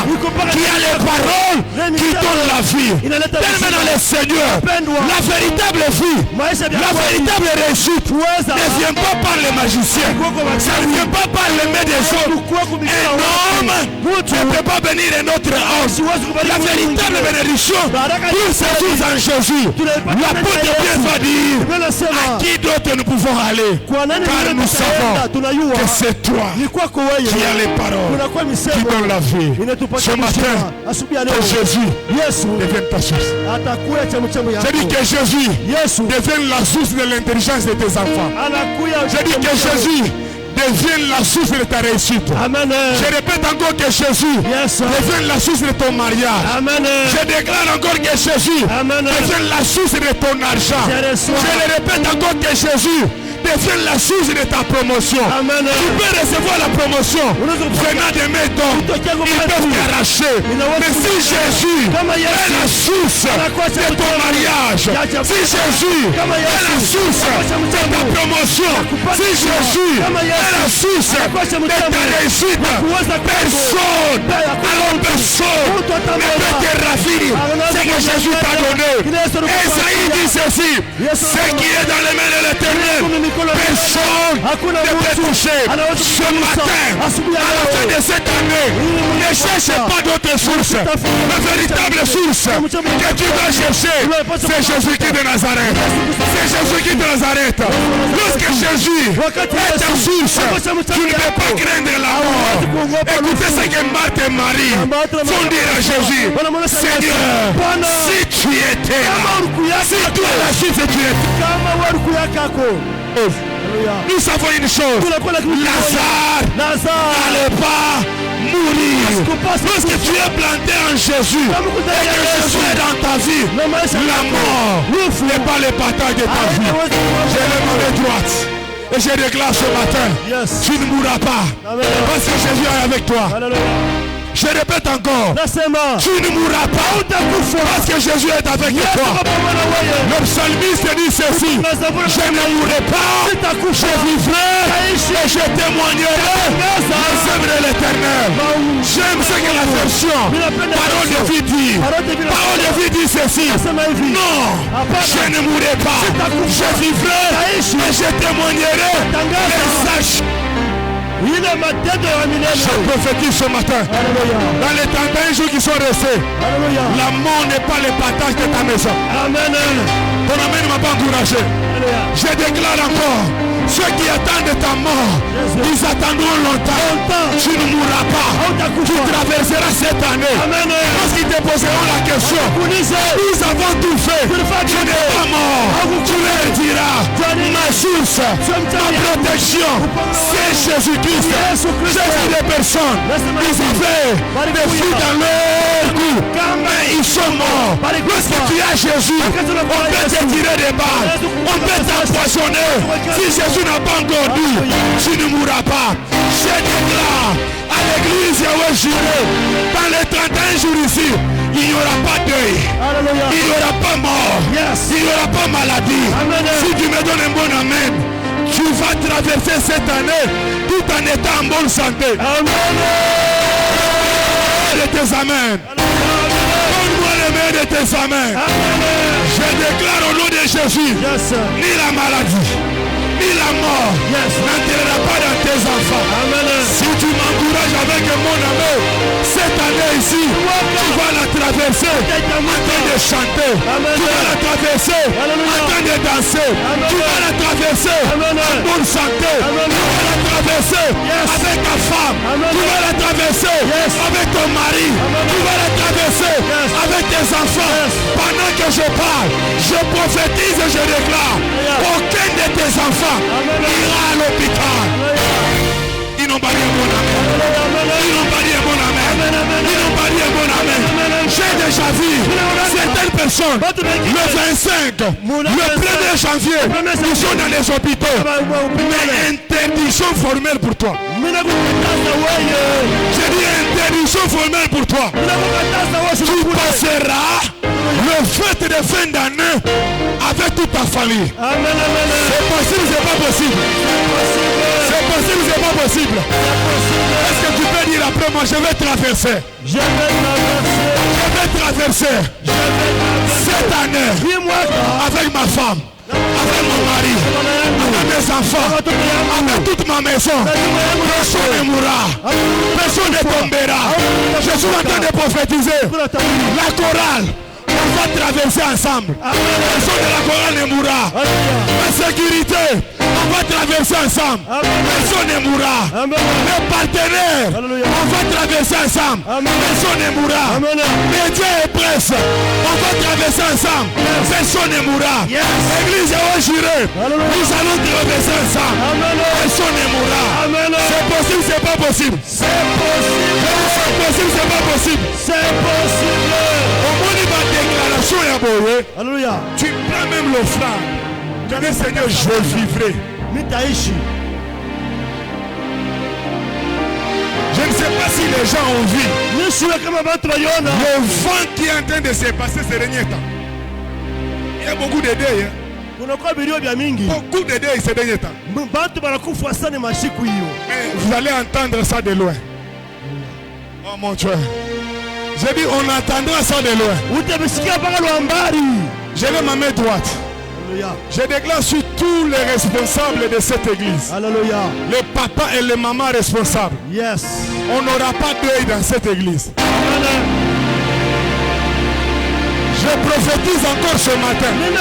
qui a les paroles qui donnent la vie. Tellement dans le Seigneur, la véritable vie, la véritable réussite ne vient pas par les magiciens. Ça ne vient pas par les mains des hommes. Un homme ne peut pas bénir un autre homme. La véritable bénédiction pour ces jours en Jésus. L'apôtre Pierre va dire à qui d'autre nous pouvons aller, car nous savons que c'est toi qui as les paroles qui donnent la vie. Ce matin, que Jésus devienne ta source. J'ai dit que Jésus devienne la source de l'intelligence de tes enfants. J'ai dit que Jésus devienne la source de ta réussite. Amen. Je répète encore que Jésus devienne la source de ton mariage. Amen. Je déclare encore que Jésus devienne la source de ton argent. Je le répète encore que Jésus devienne la source de ta promotion. Amen. Tu peux recevoir la promotion venant de mes dons. Ils peuvent t'arracher. Mais si Jésus est la source de ton mariage, si Jésus est la source de ta promotion, si Jésus est la source de ta réussite, personne, alors personne ne peut te ravir ce que Jésus t'a donné. Esaïe dit ceci: ce qui est dans les mains de l'Éternel, personne ne peut toucher. Ce matin, à la fin de cette année, ne cherche pas d'autres sources. La véritable source que tu dois chercher, c'est Jésus-Christ de Nazareth. C'est Jésus-Christ de Nazareth. Lorsque Jésus est ta source, tu ne peux pas craindre la mort. Écoutez ce que Marthe et Marie font dire à Jésus: Seigneur, si tu étais là, si tu es la source, tu es. Nous savons une chose: Lazare n'allait pas mourir. Lorsque tu es planté en Jésus et que Jésus est dans ta vie, la mort n'est pas le partage de ta vie. J'ai le main droite et je déclare ce matin: tu ne mourras pas parce que Jésus est avec toi. Je répète encore, tu ne mourras pas parce que Jésus est avec toi. Le psalmiste dit ceci: je ne mourrai pas, je vivrai et je témoignerai les œuvres de l'Éternel. J'aime ce que la version Parole de vie dit. Parole de vie dit ceci: non, je ne mourrai pas, je vivrai et je témoignerai les âges. Je prophétise ce matin, dans les 31 jours qui sont restés, la mort n'est pas le partage de ta maison. Amen. Ton amen ne m'a pas encouragé. Je déclare encore: ceux qui attendent ta mort, ils attendront longtemps. Tu ne mourras pas. Tu traverseras cette année. Lorsqu'ils te poseront la question: nous avons tout fait, tu n'es pas mort, tu leur diras: ma source, ma protection, c'est Jésus-Christ. Jésus des personnes, ils avaient des fruits dans leur cou, mais ils sont morts. Lorsque tu as Jésus, on peut te tirer des balles, on peut t'empoisonner. Si Jésus n'a pas encore dit, tu ne mourras pas. Je déclare à l'église Yahweh Jireh, dans les 31 jours ici, il n'y aura pas deuil, il n'y aura pas mort, il n'y aura pas maladie. Si tu me donnes un bon amen, tu vas traverser cette année tout en étant en bonne santé. Amen. De tes amens. Donne-moi les mains de tes amens. Je déclare au nom de Jésus, ni la maladie, ni la mort n'entrera pas dans tes enfants. Amen. Si tu m'encourages avec mon amour, cette année ici, tu vas la traverser en train de chanter. Amen. Tu vas la traverser en train de danser. Amen. Tu vas la traverser en bonne santé. Amen. Tu vas la traverser avec ta femme. Amen. Tu vas la traverser avec ton mari. Amen. Tu vas la traverser avec tes enfants. Pendant que je parle, je prophétise et je déclare: aucun de tes enfants ira à l'hôpital. Ils n'ont pas dit bon amen. Ils n'ont pas dit bon amen. Ils n'ont pas dit bon amen. J'ai déjà vu certaines personnes le 25, le 1er janvier, ils sont dans les hôpitaux. Mais interdiction formelle pour toi. J'ai dit interdiction formelle pour toi. Tu passeras le fête de fin d'année avec toute ta famille. C'est possible, c'est pas possible. C'est possible, c'est pas possible? Est-ce que tu peux dire après moi, je vais traverser? Je vais traverser. Je vais traverser cette année avec ma femme, avec mon mari, avec mes enfants, avec toute ma maison. Personne ne mourra, personne ne tombera. Je suis en train de prophétiser. La chorale, on va traverser ensemble. Personne de la chorale ne mourra. La sécurité, on va traverser ensemble. Personne ne mourra. Les partenaires, on va traverser ensemble. Personne ne mourra. Médias et presse, on va traverser ensemble. Personne ne mourra. Église et juré, nous allons traverser ensemble. Personne ne mourra. C'est possible, c'est pas possible. C'est possible. C'est possible, c'est pas possible. C'est possible. Au moins, il va déclaration et aboyer. Alléluia. Tu prends même l'offrande. Tu dis Seigneur, je vivrai. Mitaishi. Je ne sais pas si les gens ont vu Le vent qui est en train de se passer ces derniers temps. Il y a beaucoup de deuil. Beaucoup de deuil ces derniers temps. Mais vous allez entendre ça de loin. Oh mon Dieu. J'ai dit on entendra ça de loin. Je vais ma main droite. Je déclare sur tous les responsables de cette église. Alléluia. Les papas et les mamans responsables. Yes. On n'aura pas d'œil dans cette église. Je prophétise encore ce matin. Même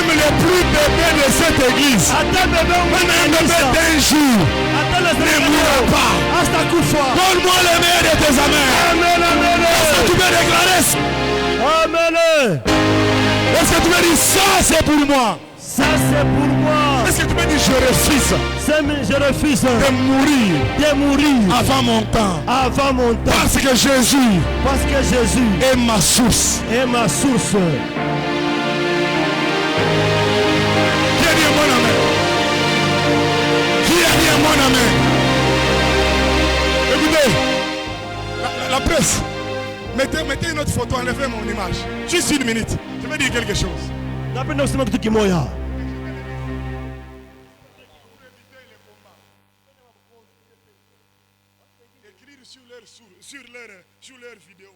les plus bébés de cette église, même un bébé d'un jour ne mourra pas. Donne-moi le meilleur de tes amens. Est-ce que tu peux déclarer ça? Amen. Est-ce que tu peux dire ça c'est pour moi? Ça c'est pour moi. Est-ce que tu peux dire je refuse Je refuse de mourir avant mon temps? Avant mon temps. Parce que Jésus est ma source. Est ma source. Qui a dit un bon amen? Qui a dit un bon amen? Écoutez, la presse, mettez une autre photo, enlevez mon image. Juste une minute. Je vais dire quelque chose. Écrire sur leur vidéo.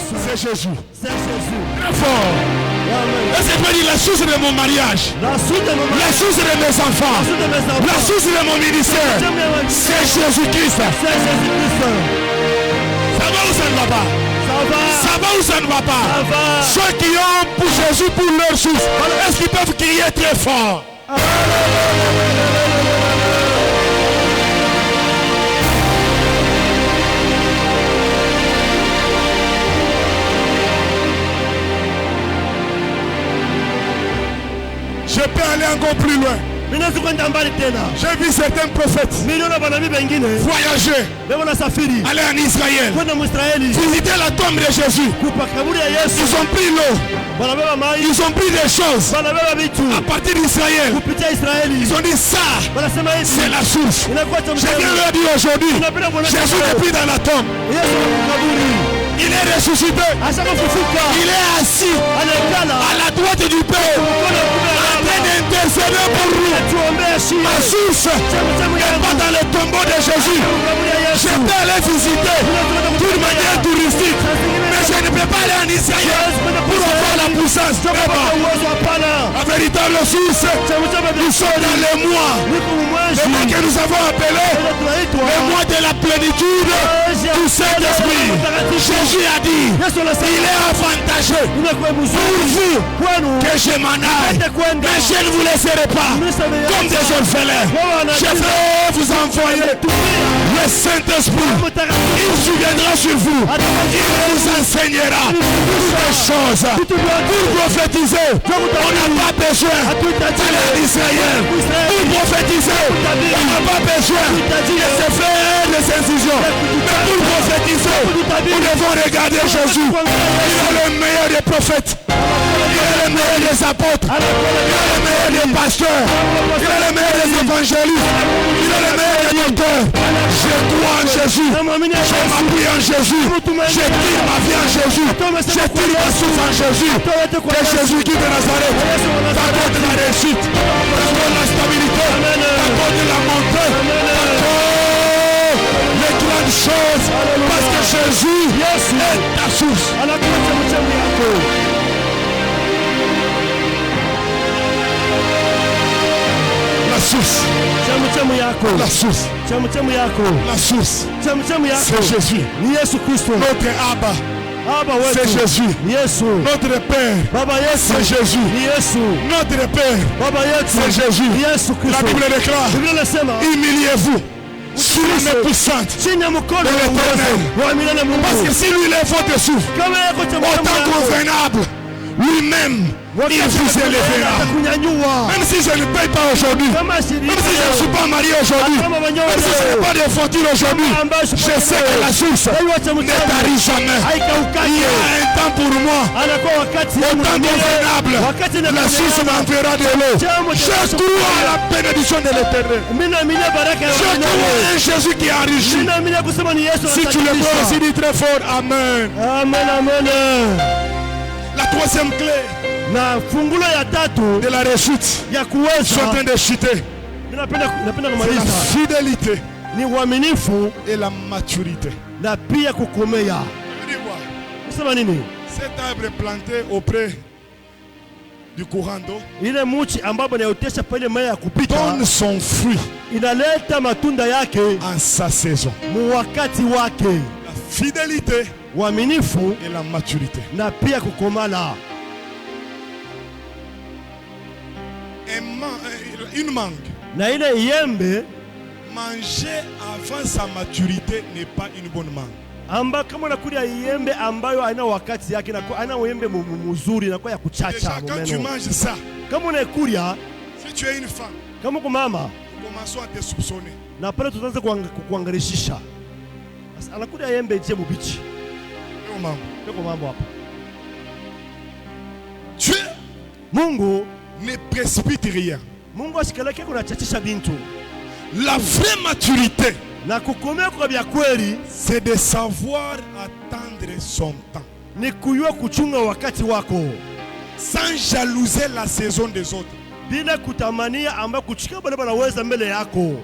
C'est Jésus. C'est Jésus. Très fort. Est-ce que tu peux dire la source de mon mariage? La source de mes enfants? La source de mon ministère? C'est Jésus-Christ. C'est Jésus-Christ. Ça va ou ça ne va pas? Ça va ou ça ne va pas? Ça va. Ceux qui ont pour Jésus pour leur source, est-ce qu'ils peuvent crier très fort? Je peux aller encore plus loin. J'ai vu certains prophètes voyager, aller en Israël, visiter la tombe de Jésus. Ils ont pris l'eau, ils ont pris des choses à partir d'Israël. Ils ont dit ça, c'est la source. Je viens leur dire aujourd'hui, Jésus n'est plus dans la tombe. Il est ressuscité. Il est assis à la droite du Père, en train d'intercéder pour nous. Ma source n'est pas dans le tombeau de Jésus. Je peux aller visiter d'une manière touristique, mais je ne peux pas aller en Israël pour avoir la puissance. La véritable source, nous sommes dans les mois que nous avons appelés les mois de la plénitude du du Saint-Esprit. Jésus a dit, il est avantageux pour vous que je m'en aille. Mais je ne vous laisserai pas comme des orphelins. Je vais vous envoyer le Saint-Esprit. Il viendra sur vous. Il vous enseignera toutes les choses. Pour prophétiser, on n'a pas besoin d'aller en Israël. Pour prophétiser, on n'a pas besoin de se faire des incisions. Mais pour prophétiser, nous devons regarder Jésus. Il est le meilleur des prophètes. Il est le meilleur des apôtres. Il est le meilleur des pasteurs. Il est le meilleur des évangélistes. Il est le meilleur des docteurs. Je crois en Jésus. Je m'appuie en Jésus. Je tire ma vie en Jésus. Je tire ma souffle en Jésus. Que Jésus qui de Nazareth t'apporte la réussite, t'apporte la stabilité, t'apporte la montée, t'apporte les grandes choses. Parce que Jésus est ta source. La source. La source. La source. C'est Jésus. Notre Abba. C'est Jésus. Notre Père. C'est Jésus. Notre Père. C'est Jésus. La Bible déclare, humiliez-vous sous la main puissante de l'Éternel. Parce que si lui il est votre souffle, autant convenable, lui-même il vous élèvera. Même si je ne paye pas aujourd'hui, même si je ne suis pas marié aujourd'hui, même si je n'ai pas de fortune aujourd'hui, je sais que la source ne tarit jamais. Il y a un temps pour moi, autant convenable, la source m'enverra de l'eau. Je crois à la bénédiction de l'Éternel. Je crois à un Jésus qui est enrichi. Si tu le crois aussi, dis très fort Amen. Amen, amen. La troisième clé na fungulo ya tatu de la réussite, ya je suis en train de chuter. C'est la fidélité ni uaminifu et la maturité. na pia kukomea. Kusema nini? Cet arbre planté auprès du courant d'eau ile muchi ambapo inaotesha pale maji ya kupita donne son fruit inaleta matunda yake en sa saison. mu wakati wake. La fidélité Uaminifu et la maturité. na pia kukomala. Une mangue, Na ile yembe manger avant sa maturité n'est pas une bonne mangue. amba kama nakulia yembe ambayo haina wakati yake na haina yembe mzuri na kwa ya kuchacha. Déjà, quand tu manges ça, kama unaikulia, si tu es une femme, kama kwa mama, commençons à te soupçonner. na pale tutaanza kuangarishisha. Anakulia yembe je mubichi. Ndio mambo hapa. Dieu Mungu ne précipite rien. Mungu asikaleke kunachachisha bintu. La vraie maturité, na kukomea kwa vya kweli, c'est de savoir attendre son temps. Ni kujua kuchunga wakati wako. Sans jalouser la saison des autres. Bila kutamania amba kuchika bale banaweza mbele yako.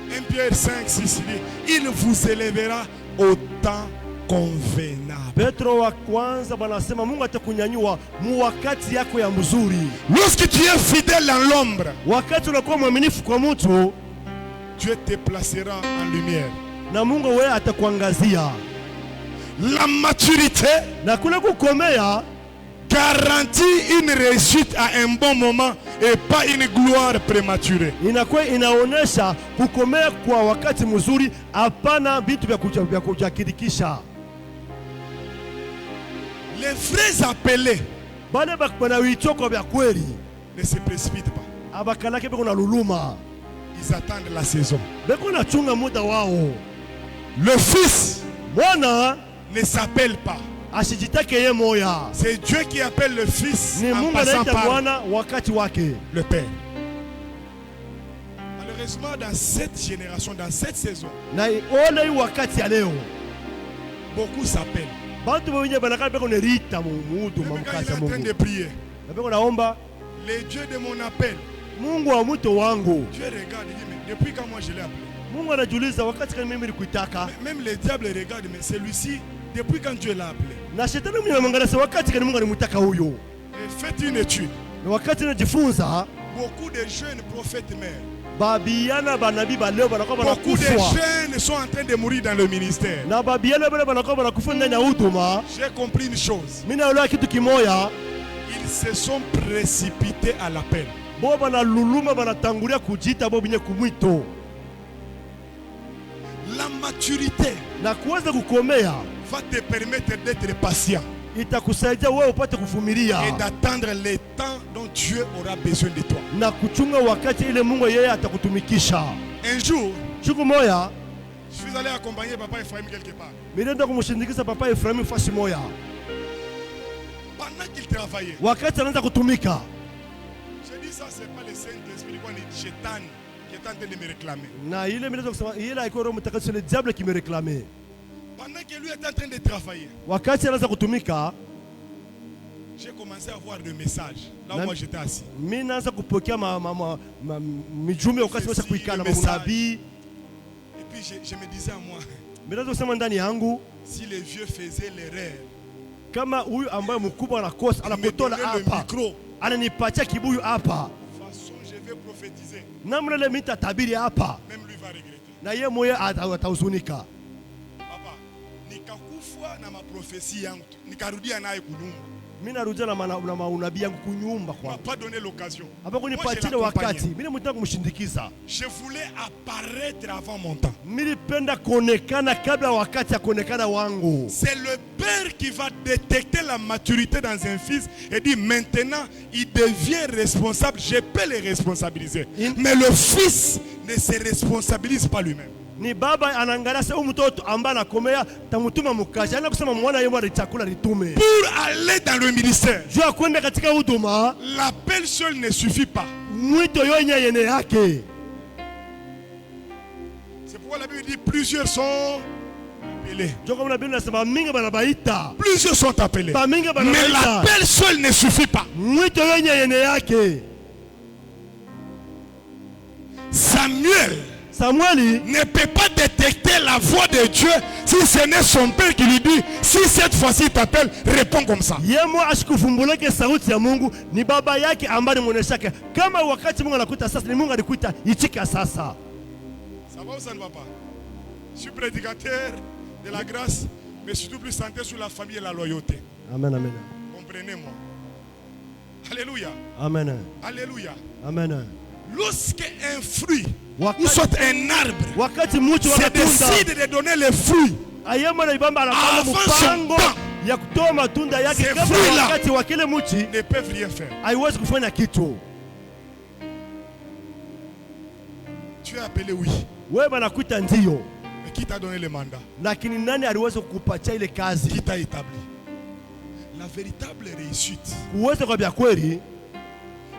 1 Pierre 5:6 dit, il vous élèvera au temps convenable. Petro wa kwanza banasema Mungu atakunyanyua mu wakati yako ya mzuri. Lorsque tu es fidèle dans l'ombre, wakati unakuwa mwaminifu kwa mtu, Dieu te placera en lumière. Na Mungu wewe atakuangazia. La maturité na kule kukomea garantit une réussite à un bon moment et pas une gloire prématurée. Inakuwa inaonesha kukomea kwa wakati mzuri, hapana vitu vya kujakirikisha. Les vrais appelés bale bakwana witoko vya kweli ne se précipitent pas. Abakalake beko na luluma. Ils attendent la saison. Beko na chunga muda wao. Le fils mwana ne s'appelle pas. Asijitake ye moya. C'est Dieu qui appelle le fils ni en Mungu passant par mwana wakati wake. Le Père. Malheureusement, dans cette génération, dans cette saison, na ole wakati ya leo beaucoup s'appellent. Bantu wenye banaka beko ne rita mudu mamkasa Mungu. En train de prier. Beko naomba les dieux de mon appel. Mungu wa mto wangu. Dieu regarde et dit, mais depuis quand moi je l'ai appelé? Mungu anajiuliza wakati kama mimi nilikuitaka. Même les diables regardent, mais celui-ci, depuis quand Dieu l'a appelé? Na shetani mnamwangalia wakati kama Mungu alimtaka huyo. Faites une étude. Na wakati najifunza, beaucoup de jeunes prophètes meurent. Babiana banabi baleo banako Beaucoup de banakufa. jeunes sont en train de mourir dans le ministère. Na babiana bale banako banakufa ndani ya huduma. J'ai compris une chose. Mimi naelewa kitu kimoya. Ils se sont précipités à l'appel. Bo banaluluma banatangulia kujita bo binye kumwito. La maturité Na kuweza kukomea va te permettre d'être patient itakusaidia wewe upate kuvumilia et d'attendre le temps dont Dieu aura besoin de toi. na kuchunga wakati ile Mungu yeye atakutumikisha. Un jour, Siku moya je suis allé accompagner papa Ephraim quelque part. nilienda kumshindikiza papa Efraim fasi moya. Pendant qu'il travaillait, Wakati anaanza kutumika, j'ai dit ça, c'est pas le Saint-Esprit, quoi, ni Chétan qui est en train de me réclamer. na ile mimi naweza kusema ile haikuwa Roho Mtakatifu, ile diable qui me réclamait. Pendant que lui était en train de travailler, Wakati anaanza kutumika, j'ai commencé à voir des messages. Là où Même- moi j'étais assis. mimi naanza kupokea mijumbe wakati naweza kuikana mamunabii. Et puis je me disais à moi, Mimi naweza kusema ndani yangu si les vieux faisaient l'erreur, kama huyu ambaye mkubwa anakosa il me anakotola donnait le hapa, micro. ananipatia kibuyu hapa, De toute façon, je vais prophétiser. namna ile mimi tatabiri hapa, Même lui va regretter. na yeye moyo atahuzunika. Papa, nikakufa na maprofesi yangu. Nikarudia naye kunyumba. Mimi narudia na maunabii yangu kunyumba On m'a kwa pas donné l'occasion. hapa Moi, je kunipatia l'accompagnais. wakati, mimi nimtaka kumshindikiza. Je voulais apparaître avant mon temps. Nilipenda kuonekana kabla wakati ya kuonekana wangu. C'est le père qui va détecter la maturité dans un fils et dit maintenant il devient responsable, je peux le responsabiliser. Mais le fils ne se responsabilise pas lui-même. Ni baba anaangalia sasa huyu mtoto ambaye anakomea tamutuma mkazi. Ana kusema mwana yeye mwana chakula nitume. Pour aller dans le ministère, Jua kwenda katika huduma, l'appel seul ne suffit pas. mwito yonye yene yake. C'est pourquoi la Bible dit plusieurs sont appelés. Jua kama Biblia inasema mingi banabaita. Plusieurs sont appelés. Ba mingi Mais banabaita. l'appel seul ne suffit pas. Mwito yonye yene yake. Samueli Ne peut pas détecter la voix de Dieu si ce n'est son père qui lui dit si cette fois-ci il t'appelle, réponds comme ça. yemo ashikuvumbuleke sauti ya Mungu, ni baba yake ambaye muoneshake kama wakati Mungu anakuita sasa, ni Mungu alikuita ichika sasa. Ça va ou ça ne va pas? Je suis prédicateur de la grâce, mais surtout plus centré sur la famille et la loyauté. Amen, amen. Comprenez-moi. Alléluia. Amen. Alléluia. Amen. Lorsque un fruit, Wakati- ou soit un arbre, Wakati mtu se anatunda décide de donner les fruits, ayema na ibamba anafanya Avant son mpango temps. ya kutoa matunda yake Ces kabla fruits-là. wakati wa kile mti ne peuvent rien faire. haiwezi kufanya kitu. Tu es appelé, oui. Wewe banakuita ndio, Mais qui t'a donné le mandat? lakini nani aliweza kukupatia ile kazi? Qui t'a établi? La véritable réussite, Uweze kwa vya kweli,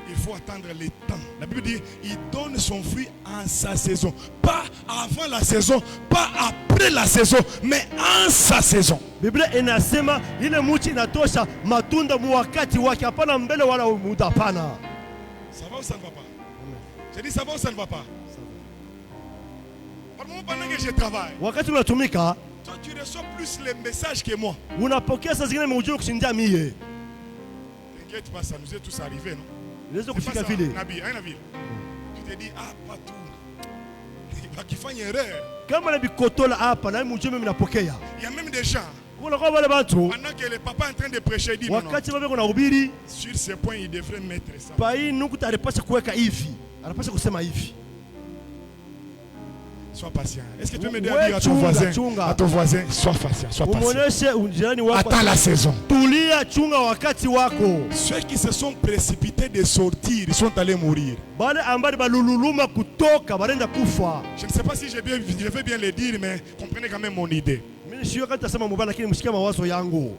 il faut attendre le temps. La Bible dit, il donne son fruit en sa saison. Pas avant la saison, pas après la saison, mais en sa saison. Biblia inasema ile mti inatosha matunda mu wakati wake, hapana mbele wala muda, hapana. Ça va ou ça ne va pas? J'ai dit, ça va ou ça ne va pas? Par moment, pendant que je travaille, Wakati unatumika toi tu reçois plus les messages que moi. unapokea saa zingine ujumbe kushindia mie, T'inquiète pas, ça nous est tous arrivé, non? inaweza C'est pas kufika ça, vile. Nabi, hein, Nabi? Tu te dis, ah, pas tout. Il va qu'il fasse une erreur. Kama na bikotola hapa na ujumbe mnapokea, Il y a même des gens, kuna kwa wale watu pendant que le papa est en train de prêcher, il dit, non, non, wakati baba kuna hubiri sur ce point, il devrait mettre ça. pa hii nukuta alipasha kuweka hivi, anapasha kusema hivi. Sois patient. Est-ce que tu peux m'aider Ouais, à dire chunga. à ton voisin, sois patient, sois patient. Umuoneshe jirani wako, Attends la saison. tulia, chunga wakati wako. Ceux qui se sont précipités de sortir, ils sont allés mourir. Bale ambali balululuma kutoka balenda kufa. Je ne sais pas si je vais bien le dire, mais comprenez quand même mon idée. Mimi sio kati tasema mubaya, lakini mshikia mawazo yangu.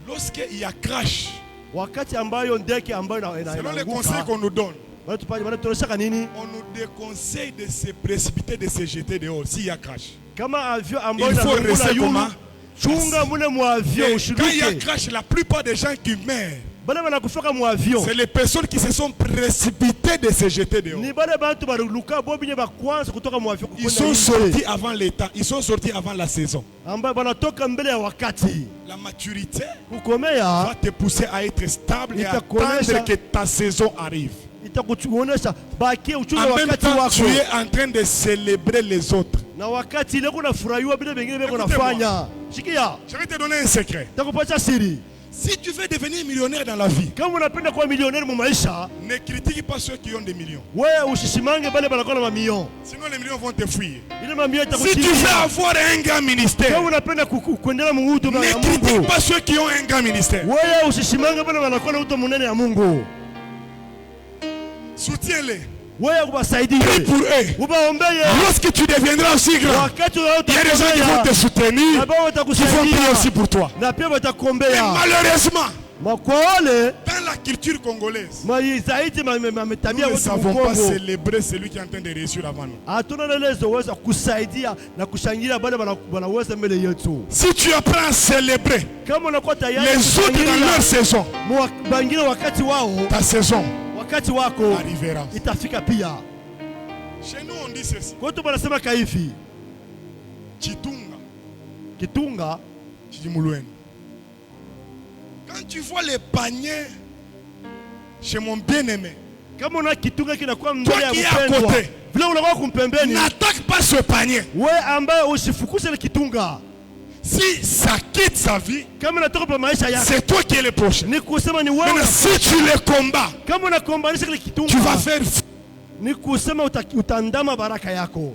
Lorsqu'il y a crash, Wakati ambayo ndeke ambayo selon les conseils qu'on nous donne, wanatuonyesha nini? on nous déconseille de se précipiter, de se jeter dehors s'il y a crash. Kama avyo ambayo Il faut inazungula rester yulu, comment? chunga mule mu avion Et quand il y a ushiruke. crash, la plupart des gens qui meurent, Bale banakufaka mu avion c'est les personnes qui se sont précipitées de se jeter dehors. ni bale bantu baluka bo binye bakwanza kutoka mu avion Ils sont sortis avant l'état, ils sont sortis avant la saison. ambayo banatoka mbele ya wakati. La maturité Kukomea va te pousser à être stable et Il à te connaît, attendre ça. que ta saison arrive. itakuonyesha bakie uchunge En même wakati temps, wako. tu es en train de célébrer les autres. Na wakati ile kuna furahiwa bila wengine beko Écoutez-moi. nafanya. Shikia, Je vais te donner un secret. takupatia siri. Si tu veux devenir millionnaire dans la vie, Kama unapenda kuwa milioneri mu maisha, ne critique pas ceux qui ont des millions. wewe usishimange bale banakuwa na mamilioni. Sinon les millions vont te fuir. Ile mamilioni Si tu veux itakuchilia. avoir un grand ministère, Kama unapenda kuendelea mu huduma ne ya critique Mungu, pas ceux qui ont un grand ministère. wewe usishimange bale banakuwa na huduma munene ya Mungu. Soutiens-les. Wewe kubasaidie. Prie pour eux. Ubaombeye. Lorsque tu deviendras aussi grand, Wakati il y a des gens qui vont te soutenir, na bao qui vont watakusaidia. prier aussi pour toi. Na pia Mais watakuombea. malheureusement, Kwa wale dans la culture congolaise, zaidi mametabia nous ne wote savons pas Kongo. célébrer celui qui est en train de réussir avant nous. Hatuna nelezo weza kusaidia na kushangilia bale wanaweza mbele yetu. Si tu apprends à célébrer Kama unakuwa tayari les autres dans leur saison, bangine wakati wao, ta saison wakati wako arrivera. itafika pia. Chez nous, on dit ceci. Kwetu wanasema kaifi Chitunga, kitunga. Chidimoulouen. Quand tu vois les paniers chez mon bien-aimé, Kama una kitunga kinakuwa toi mbele ya qui es à mpendwa, côté, vile unakuwa kumpembeni, n'attaque pas ce panier. we ambaye usifukuze ile kitunga. Si ça quitte sa vie, Kama natoka pa maisha yako, c'est toi qui es le prochain. ni kusema ni wewe. Maintenant, si tu le combats, Kama unakombanisha ile kitunga, tu vas faire. ni kusema utandama baraka yako.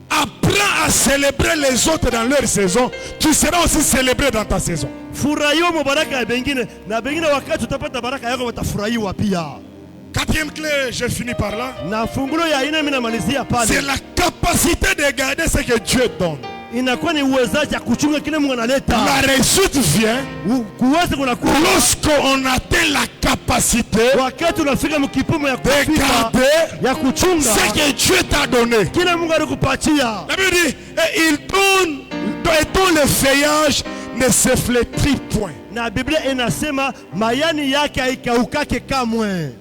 Apprends à célébrer les autres dans leur saison. Tu seras aussi célébré dans ta saison. Furahiwa mu baraka ya bengine, na bengine wakati utapata baraka yako watafurahiwa pia. Quatrième clé, j'ai fini par là. Na fungulo ya ine mimi namalizia C'est pale, la capacité de garder ce que Dieu donne. inakuwa ni uwezaji ya kuchunga kile Mungu analeta. La réussite vient Kuweza kunakuwa lorsqu'on atteint la capacité wakati unafika mkipimo ya de kufika garder ya kuchunga ce que Dieu t'a donné. kile Mungu alikupatia. La Bible dit, et il donne, et dont le feuillage ne se flétrit point. Na Biblia inasema mayani yake haikaukake kamwe.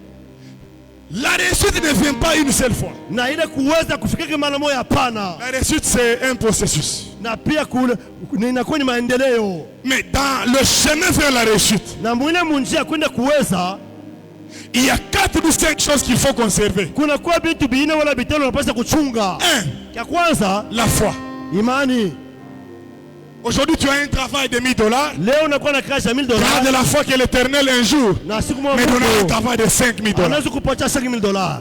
La réussite ne vient pas une seule fois. Na ile kuweza kufika mara moja hapana. La réussite, c'est un processus. Na pia kule inakuwa ni maendeleo. Mais dans le chemin vers la réussite, Na mwine munjia kwenda kuweza, il y a 4 ou 5 choses qu'il faut conserver. kuna kwa vitu bine wala vitano unapaswa kuchunga. 1. Ya kwanza, La foi. imani. Aujourd'hui, tu as un travail de $1000. Leo unakuwa na kazi ya $1000. Garde la foi que l'Éternel un jour Na siku moja me donnera un Mungu travail de $5000. anaweza kupatia $5000.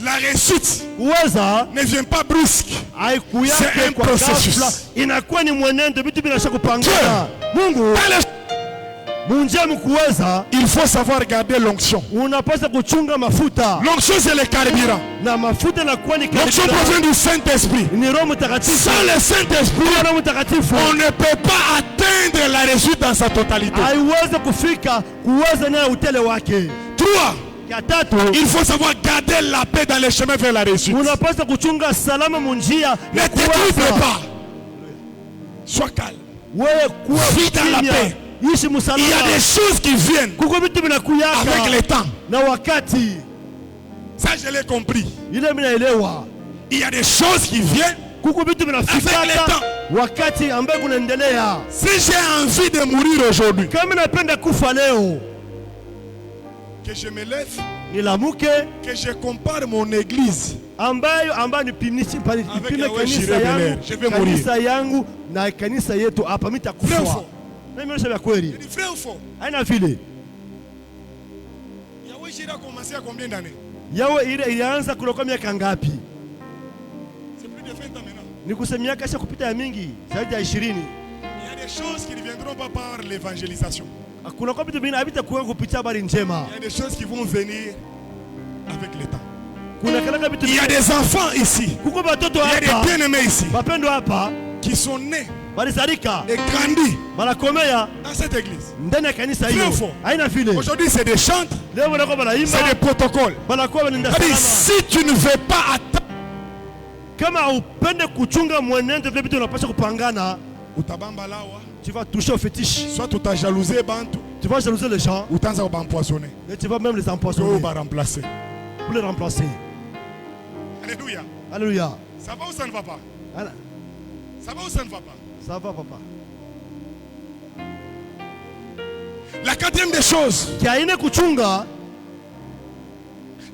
La réussite Uweza ne vient pas brusque. C'est haikuyake un kwa processus. ghafla, inakuwa ni mwenendo, vitu vinasha kupangana. Mungu Dans le- munjia mkuweza, Il faut savoir garder l'onction. unapaswa kuchunga mafuta, L'onction, c'est le carburant. na mafuta nakuwa ni L'onction karibia. provient du Saint-Esprit. Ni Roho Mtakatifu. Sans le Saint-Esprit, Bila Roho Mtakatifu on ne peut pas atteindre la réussite dans sa totalité. haiwezi kufika kuweza naye utele wake. 3. Ya tatu, Il faut savoir garder la paix dans les chemins vers la réussite. unapaswa kuchunga salama munjia Ne ya t'étripe kuweza. pas. Sois calme. Wewe kuwa Vis dans la kimya, paix. ishi Il y a musalama. des choses qui viennent Kuko vitu avec le vinakuyaka temps. na wakati. Ça, je l'ai compris. Ile minaelewa. Il y a des choses qui viennent. Kuko vitu Avec le vinafikaka temps. wakati ambaye kunaendelea. Si j'ai envie de mourir aujourd'hui, Kama napenda kufa leo, que je me lève, nilamuke que je compare mon église ambayo nipime Yahweh kanisa Jireh yangu, Beler. Je vais mourir. kanisa yangu na kanisa yetu hapa, Frère mitakufa. fort. Na imeonyesha vya kweli, Je dis frère ou faux? haina vile. Yahweh Jireh a commencé à combien d'années? Yawe ile ilianza kutoka miaka ngapi? C'est plus de 20 ans maintenant. Ni kusema miaka isha kupita ya mingi, zaidi ya 20. Il y a des choses qui ne viendront pas par l'évangélisation. Kuna kwa vitu vingine havitakuwa kupitia habari njema. Il y a des choses qui vont venir avec le temps. Kuna kalaka vitu Il y a vingine. des enfants ici, Kuko watoto il y a des hapa, bien-aimés ici, wapendwa hapa, qui sont nés balizalika, et grandis banakomea dans cette église. ndani ya kanisa hiyo. Frère, Haina vile. Aujourd'hui, c'est des chantres, Leo wanakuwa c'est wanaimba, des protocoles. wanakuwa wanaenda C'est-à-dire, salama. si tu ne veux pas atteindre, Kama upende kuchunga mwenendo vile vitu unapaswa kupangana, utabamba lawa, tu vas toucher au fétiche. soit tu t'as jalousé bantu, Tu vas jalouser les gens ou t'as empoisonné. et tu vas même les Tu empoisonner vas remplacer. pour les remplacer. Alléluia. Alléluia. Ça va ou ça ne va pas? Ala- Ça va ou ça ne va pas? Ça va papa. La quatrième des choses, Kiaine kuchunga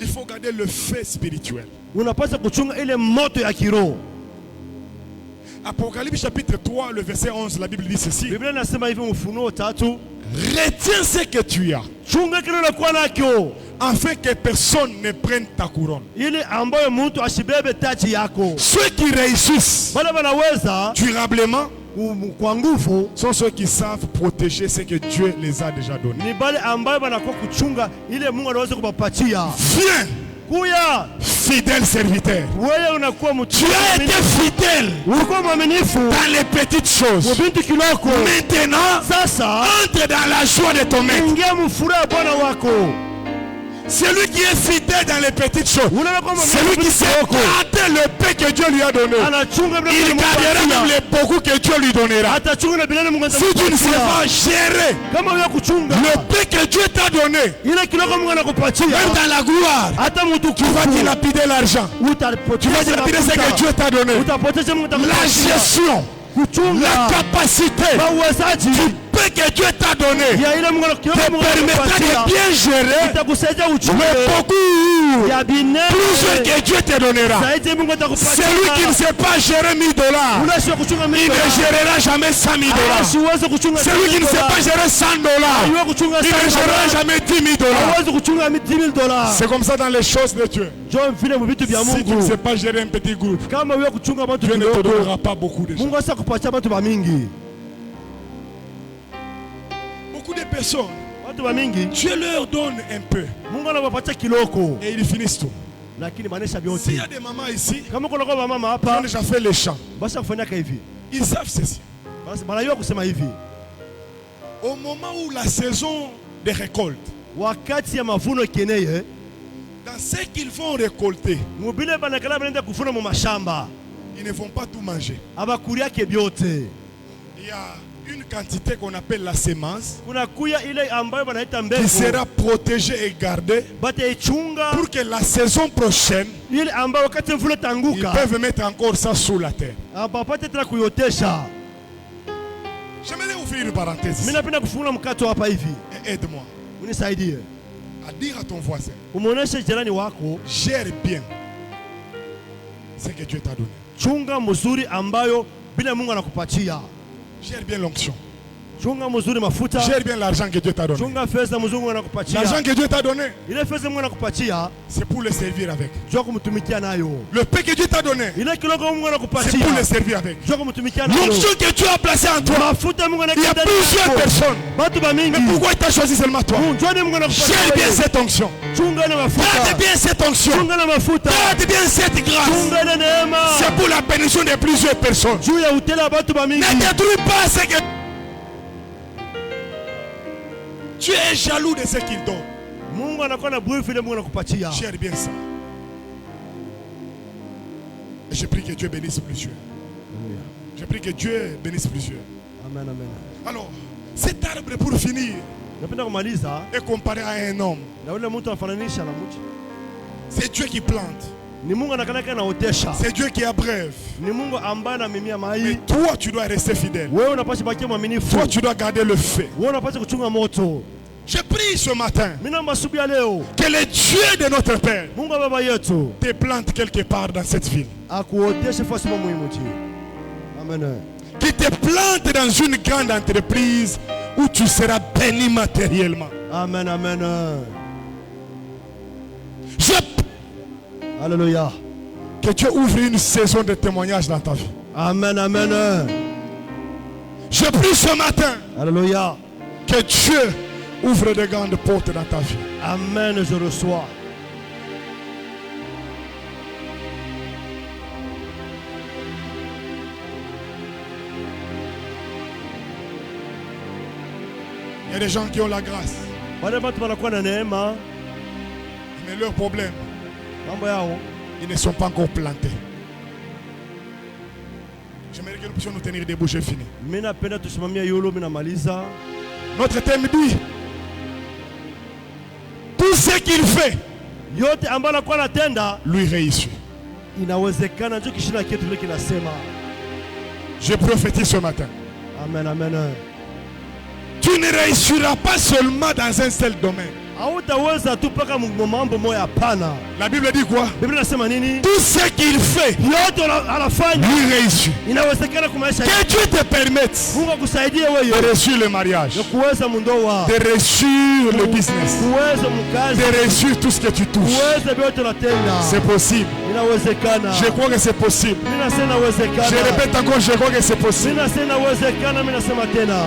Il faut garder le feu spirituel. unapaswa kuchunga ile moto ya kiroho. Apocalypse chapitre 3, le verset 11, la Bible dit ceci. Biblia inasema hivi Ufunuo 3, Retiens ce que tu as, chunga kile unakuwa nacho afin que personne ne prenne ta couronne. ili ambayo mtu asibebe taji yako. Ceux qui réussissent Wale wanaweza durablement kwa nguvu sont ceux qui savent protéger ce que Dieu les a déjà donné. ni bale ambayo wanakuwa kuchunga ile Mungu anaweza kupapatia. Viens, Kuya fidèle serviteur. wewe unakuwa Tu mtu as été fidèle ulikuwa mwaminifu dans les petites choses. binti kiloko. Maintenant, Sasa entre dans la joie de ton maître. ingia mfuraha Bwana wako. Celui qui est fidèle dans les petites choses, Unakuwa celui qui sait garder le paix que Dieu lui a donné, anachunga bila il gardera même les beaucoup que Dieu lui donnera. atachunga na bila Mungu Si tu ne sais pas gérer kama wewe kuchunga le paix que Dieu t'a donné, ile kiloko Mungu anakupatia même dans la gloire, hata mtu tu vas dilapider l'argent. Tu vas dilapider ce que Dieu t'a donné. utapoteza Mungu La atakupatia gestion, kuchunga la capacité uwezaji du paix que Dieu t'a donné ya ile Mungu te permettra de bien gérer itakusaidia le uchunge beaucoup ya plus binene que Dieu te donnera. zaidi Mungu atakupatia. Celui qui ne sait pas gérer 1000 dollars, unashia kuchunga il mimi ne gérera jamais 100 000 dollars. siwezi kuchunga Celui qui ne sait pas gérer 100 dollars, iwe kuchunga il ne gérera jamais 10 000 dollars. hawezi kuchunga $10,000. C'est comme ça dans les choses de Dieu. John vile mu vitu vya Si tu ne Mungu sais pas gérer un petit groupe, kama wewe kuchunga watu Dieu ne te kidogo donnera pas beaucoup de gens. Mungu asa kupatia watu ba mingi. Beaucoup de personnes, Watu ba mingi Dieu leur donne un peu Mungu anawapatia kiloko et ils finissent tout. lakini manesha S'il y a vyote. des mamans ici Kama kuna kwa mama qui ont hapa déjà fait les chants, basi kufanyaka hivi. ils savent ceci. Basi banajua kusema hivi. Au moment où la saison de récolte, Wakati ya mavuno keneye dans ce qu'ils vont récolter, mubile banakala banaenda kufuna mu mashamba ils ne vont pas tout manger. abakuriake byote. Il y a une quantité qu'on appelle la sémence Kuna kuya ile ambayo banaita qui mbegu sera protégée et gardée bataichunga pour que la saison prochaine, ile ambayo wakati mvula ils tanguka peuvent mettre encore ça sous la terre. abapate tena kuyotesha. J'aimerais ouvrir une parenthèse Mimi ici. napenda kufungula mkato hapa hivi. Et aide-moi Unisaidie. à dire à ton voisin, Umuoneshe jirani wako gère bien ce que Dieu t'a donné. chunga mzuri ambayo bila Mungu anakupatia. Gère bien l'onction. Chunga mzuri mafuta. Gère bien l'argent que Dieu t'a donné. Chunga fedha mzuri Mungu anakupatia. L'argent que Dieu t'a donné, Ile fedha Mungu anakupatia, c'est pour le servir avec. jua kumtumikia nayo. Le paix que Dieu t'a donné, Ile kiloko Mungu c'est anakupatia, pour le servir avec. jua kumtumikia nayo. L'onction que Dieu a placée en toi, Mafuta Mungu il y a anakupatia. plusieurs personnes. Batu ba mingi. Mais pourquoi il t'a choisi seulement toi? Jua ni Mungu anakupatia. Gère bien cette onction. Chunga ile Garde mafuta. bien cette onction. Chunga ile mafuta. Garde bien cette grâce. Chunga ile neema. C'est pour la bénédiction de plusieurs personnes. Juu ya utela batu ba mingi. Ne détruis pas ce que tu es jaloux de ce qu'il donne. Mungu anakuwa na buri vile Mungu anakupatia. Gère bien ça. Et je prie que Dieu bénisse plusieurs. Je prie que Dieu bénisse plusieurs. Amen, amen. Alors, cet arbre pour finir Napenda kumaliza est comparé à un homme. na ule mtu anafananisha na mtu. C'est Dieu qui plante. Ni Mungu anakanaka anaotesha. C'est Dieu qui abreuve. Ni Mungu ambaye anamimia Mais mai. toi, tu dois rester fidèle. Wewe unapaswa bakia mwaminifu. Toi, tu dois garder le feu. Wewe unapaswa kuchunga moto. Je prie ce matin Mimi naomba asubuhi ya leo que le Dieu de notre Père Mungu wa baba yetu te plante quelque part dans cette ville. akuoteshe fasi muhimu tu. Amen. Qui te plante dans une grande entreprise où tu seras béni matériellement. Amen, amen. Je Alléluia. Que Dieu ouvre une saison de témoignage dans ta vie. Amen, amen. Je prie ce matin Alléluia. que Dieu ouvre de grandes portes dans ta vie. Amen, je reçois. Il y a des gens qui ont la grâce, Wale watu wanakuwa na neema, mais leur problème, mambo yao ils ne sont pas encore plantés. J'aimerais que nous puissions nous tenir debout, j'ai fini. mimi napenda tusimamie yolo, mimi namaliza. Notre thème dit, tout ce qu'il fait, Yote ambayo anakuwa anatenda lui réussit. inawezekana, ndio kishinda kitu kile kinasema. Je prophétise ce matin. Amen, amen. Tu ne réussiras pas seulement dans un seul domaine. Hautaweza tu paka mambo moya hapana. La Bible dit quoi? Biblia inasema nini? Tout ce qu'il fait, Yote anafanya lui réussit. inawezekana kwa maisha Que Dieu te permette Mungu akusaidie wewe de réussir le mariage, kuweza mundoa, de réussir le business, kuweza mkazi, de réussir tout ce que tu touches. kuweza vyote unatenda. C'est possible. Inawezekana. Je crois que c'est possible. Mimi nasema inawezekana. Je répète encore, je crois que c'est possible. Mimi nasema inawezekana, mimi nasema tena.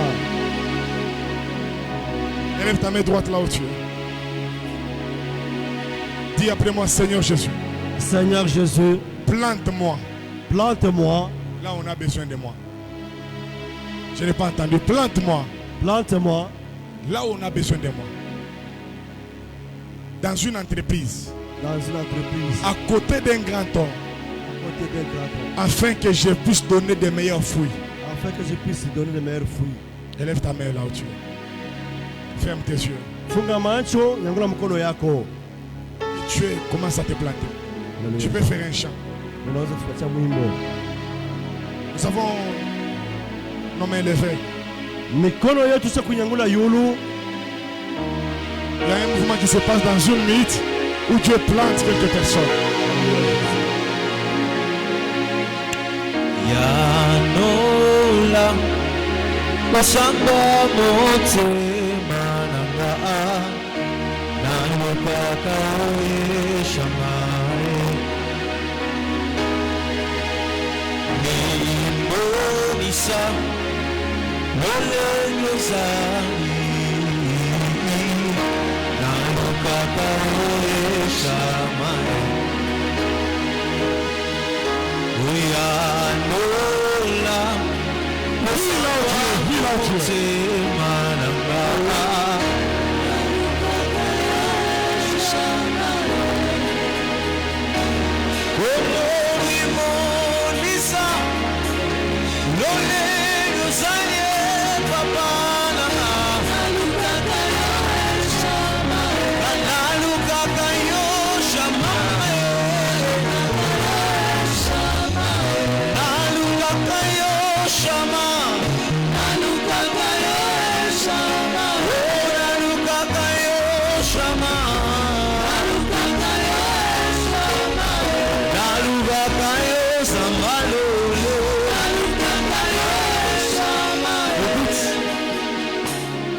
Élève ta main droite là où tu es. Dis après moi, Seigneur Jésus, Seigneur Jésus, plante-moi plante-moi, là où on a besoin de moi. Je n'ai pas entendu. Plante-moi plante-moi là où on a besoin de moi. Dans une entreprise, dans une entreprise, à côté d'un grand homme, à côté d'un grand homme, afin que je puisse donner de meilleurs fruits. afin que je puisse donner les meilleurs fruits. Élève ta main là où tu es. Ferme tes yeux. Funga macho, nyangula mkono yako. Et tu commences à te planter. Tu peux faire un chant. Unaweza kufuatia mwimbo. Nous avons nos mains levées. Mikono yetu sio kunyangula yulu. Il y a un mouvement qui se passe dans une minute où Dieu plante quelques personnes. Yanola Masamba mote mananga Nanokaka shamare Nimonisa Nole nyozani Nanokaka shamare Uyanola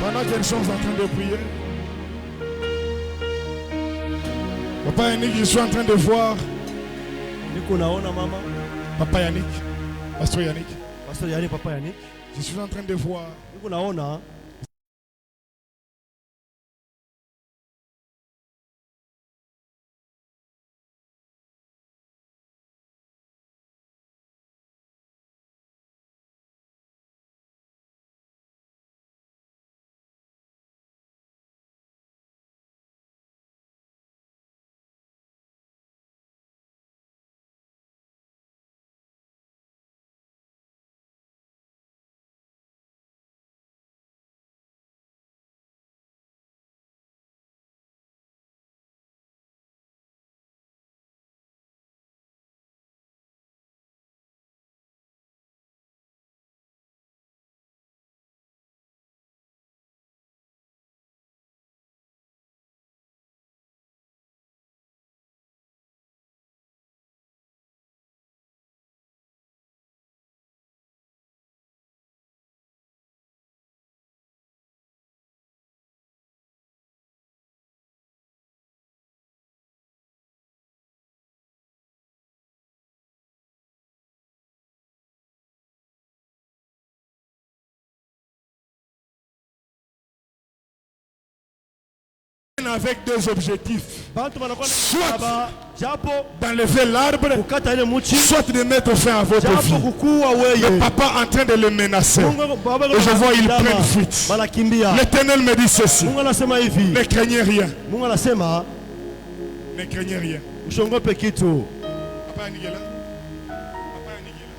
Pendant qu'ils sont en train de prier, Papa Yannick, je suis en train de voir Niko naona mama, Papa Yannick, Pasteur Yannick, Pastor Yani papa Yani. je suis en train de voir Niko naona avec deux objectifs. soit D'enlever l'arbre, kukata ile mti, soit de mettre fin à votre vie. japo kukua Le wewe. papa en train de le menacer. Et je vois il prend fuite. Banakimbia. L'Éternel me dit ceci. Mungu anasema hivi. Ne craignez rien. Mungu anasema Ne craignez rien. usiongope kitu. Papa Yanigela. Papa Yanigela.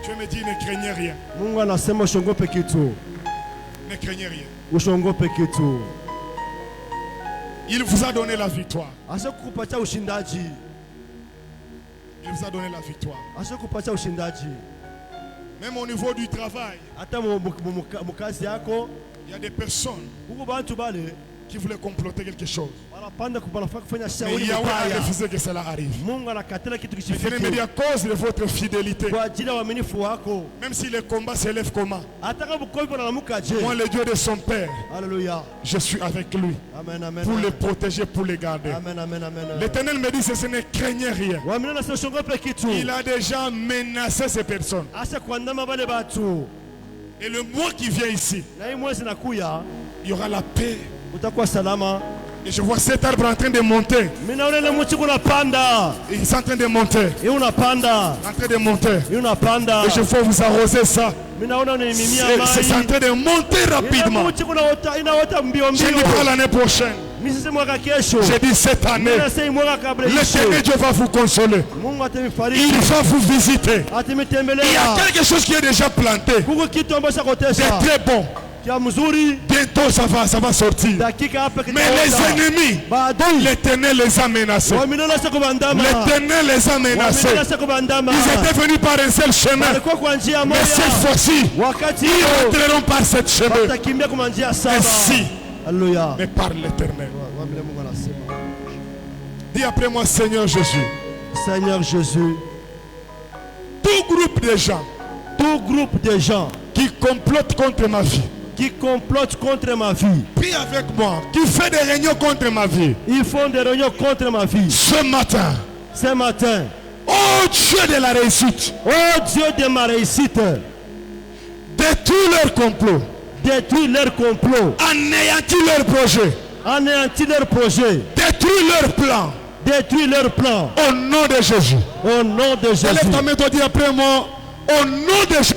Dieu me dit ne craignez rien. Mungu anasema usiongope kitu. Ne craignez rien. Usiongope kitu. Il vous a donné la victoire. Ashakupatia ushindaji. Il vous a donné la victoire. Ashakupatia ushindaji. Même au niveau du travail, hata mukazi yako il y a des personnes huko bantu bale qui voulaient comploter quelque chose. wanapanda kufanya Mais shauri Yahweh a mbaya. refusé que cela arrive. Mungu anakatala kitu Éternel me dit kishifike à cause de votre fidélité, kwa ajili ya uaminifu wako. même si le combat s'élève comment, Hata kama bukovi wanalamuka je. moi le Dieu de son Père, Haleluya. je suis avec lui Amen, amen. pour le protéger, pour le garder. Amen, amen, amen. L'Éternel me dit que ce ne craignez rien. Waamini na siogope kitu. Il a déjà menacé ces personnes. Asa kuandama bale batu. Et le mois qui vient ici, Na hii mwezi nakuya il y aura la paix. utakuwa salama. Et je vois cet arbre en train de monter. Mimi naona ile mti unapanda. Il est en train de monter. Hii unapanda. En train de monter. Hii unapanda. Et je vois vous arroser ça. Mimi naona unaimimia C'est en maji. train de monter rapidement. Ile mti inaota mbio Je dis mbio. pas l'année prochaine. Mimi sisi mwaka kesho. J'ai dit cette année. Mimi nasema mwaka kabla L'Éternel ishe. Dieu va vous consoler. Mungu Il atanifariji. va vous visiter. Il y a Atanitembelela. quelque chose qui est déjà planté. Kuko kitu ambacho C'est kotesha. très bon. Kia mzuri. Bientôt ça va sortir. Dakika hapa Mais les ennemis, Baadui. l'Éternel les a menacés. Waamini na soko bandama. L'Éternel les a menacés. Waamini na soko bandama. Ils étaient venus par un seul chemin. Walikuwa kwa njia Mais cette moja. fois-ci, Wakati ils hiyo entreront par cette chemin. watakimbia kwa njia saba. Ainsi, Haleluya. mais par l'Éternel. Waamini Mungu anasema. Dis après moi, Seigneur Jésus, Seigneur Jésus, tout groupe de gens tout groupe de gens qui complotent contre ma vie, qui complotent contre ma vie, prie avec moi, qui fait des réunions contre ma vie, ils font des réunions contre ma vie. ce matin, Ce matin, oh Dieu de la réussite, oh Dieu de ma réussite, détruis leur complot, détruis leur complot, anéantis leur projet, anéantis leur projet, détruis leur plan, détruis leur plan. au nom de Jésus. Au nom de Jésus. Lève ta main, toi, dis après moi, au nom de Jésus.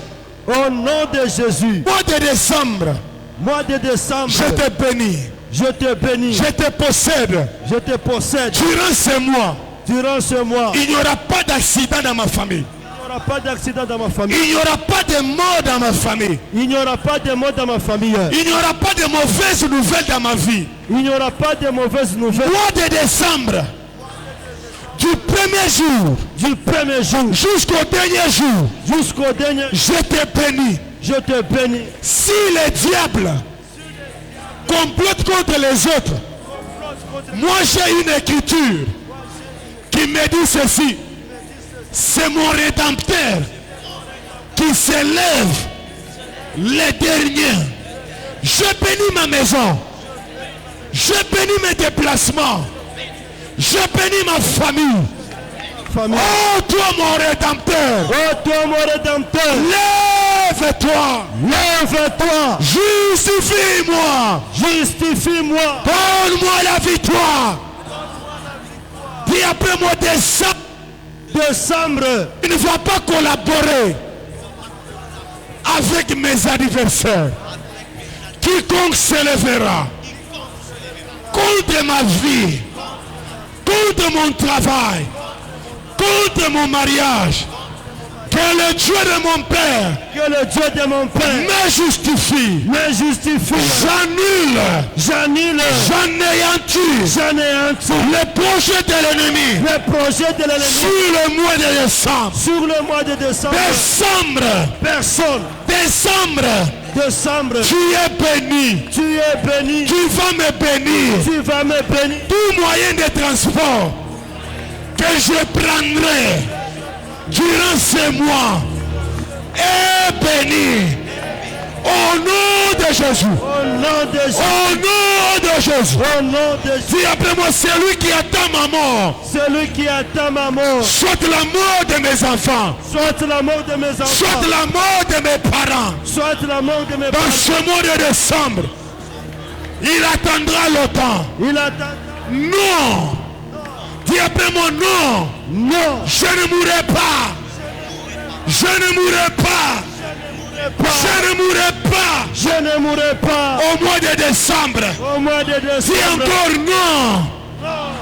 Au nom de Jésus. Mois de décembre, Mois de décembre, je te bénis, je te bénis, je te possède. je te possède. Durant ces mois, Durant ce mois, il n'y aura pas d'accident dans ma famille. il n'y aura pas d'accident dans ma famille. Il n'y aura pas de mort dans ma famille. Il n'y aura pas de mort dans ma famille. Il n'y aura pas de mauvaises nouvelles dans ma vie. Il n'y aura pas de mauvaises nouvelles. Mois de décembre, du premier jour Du premier jour jusqu'au dernier jour, jusqu'au dernier, je te bénis. je te bénis. Si le diable complote contre les autres, moi j'ai une écriture qui me dit ceci. C'est mon rédempteur qui s'élève les derniers. Je bénis ma maison. Je bénis mes déplacements. Je bénis ma famille. Famille. Oh toi mon rédempteur, Oh toi mon rédempteur, lève-toi, lève-toi, justifie-moi, justifie-moi, donne-moi la victoire. Dis après moi, décembre, décembre, il ne va pas collaborer avec mes adversaires. Quiconque s'élèvera contre ma vie, contre mon travail, contre mon mariage, que le Dieu de mon Père que le Dieu de mon Père me justifie. me justifie. J'annule, J'annule, j'anéantis j'anéantis les projets de l'ennemi les projets de l'ennemi sur le mois de décembre. sur le mois de décembre. Personne, décembre, Tu es béni. tu es béni, Tu vas me bénir. tu vas me bénir. Tout moyen de transport que je prendrai durant ces mois est béni. Au nom de Jésus. Au nom de Jésus, Au nom de Jésus. au nom de Jésus, Dis après moi, celui qui attend ma mort, celui qui attend ma mort, soit la mort de mes enfants, soit la mort de mes soit enfants, la mort de mes parents, soit la mort de mes dans parents. ce mois de décembre, il attendra longtemps. Il attend. Non. Dis après moi, non. Non, Je ne mourrai pas. Je ne mourrai pas. Je ne mourrai pas. je ne mourrai pas Au mois de décembre. au mois de Dis décembre. encore non.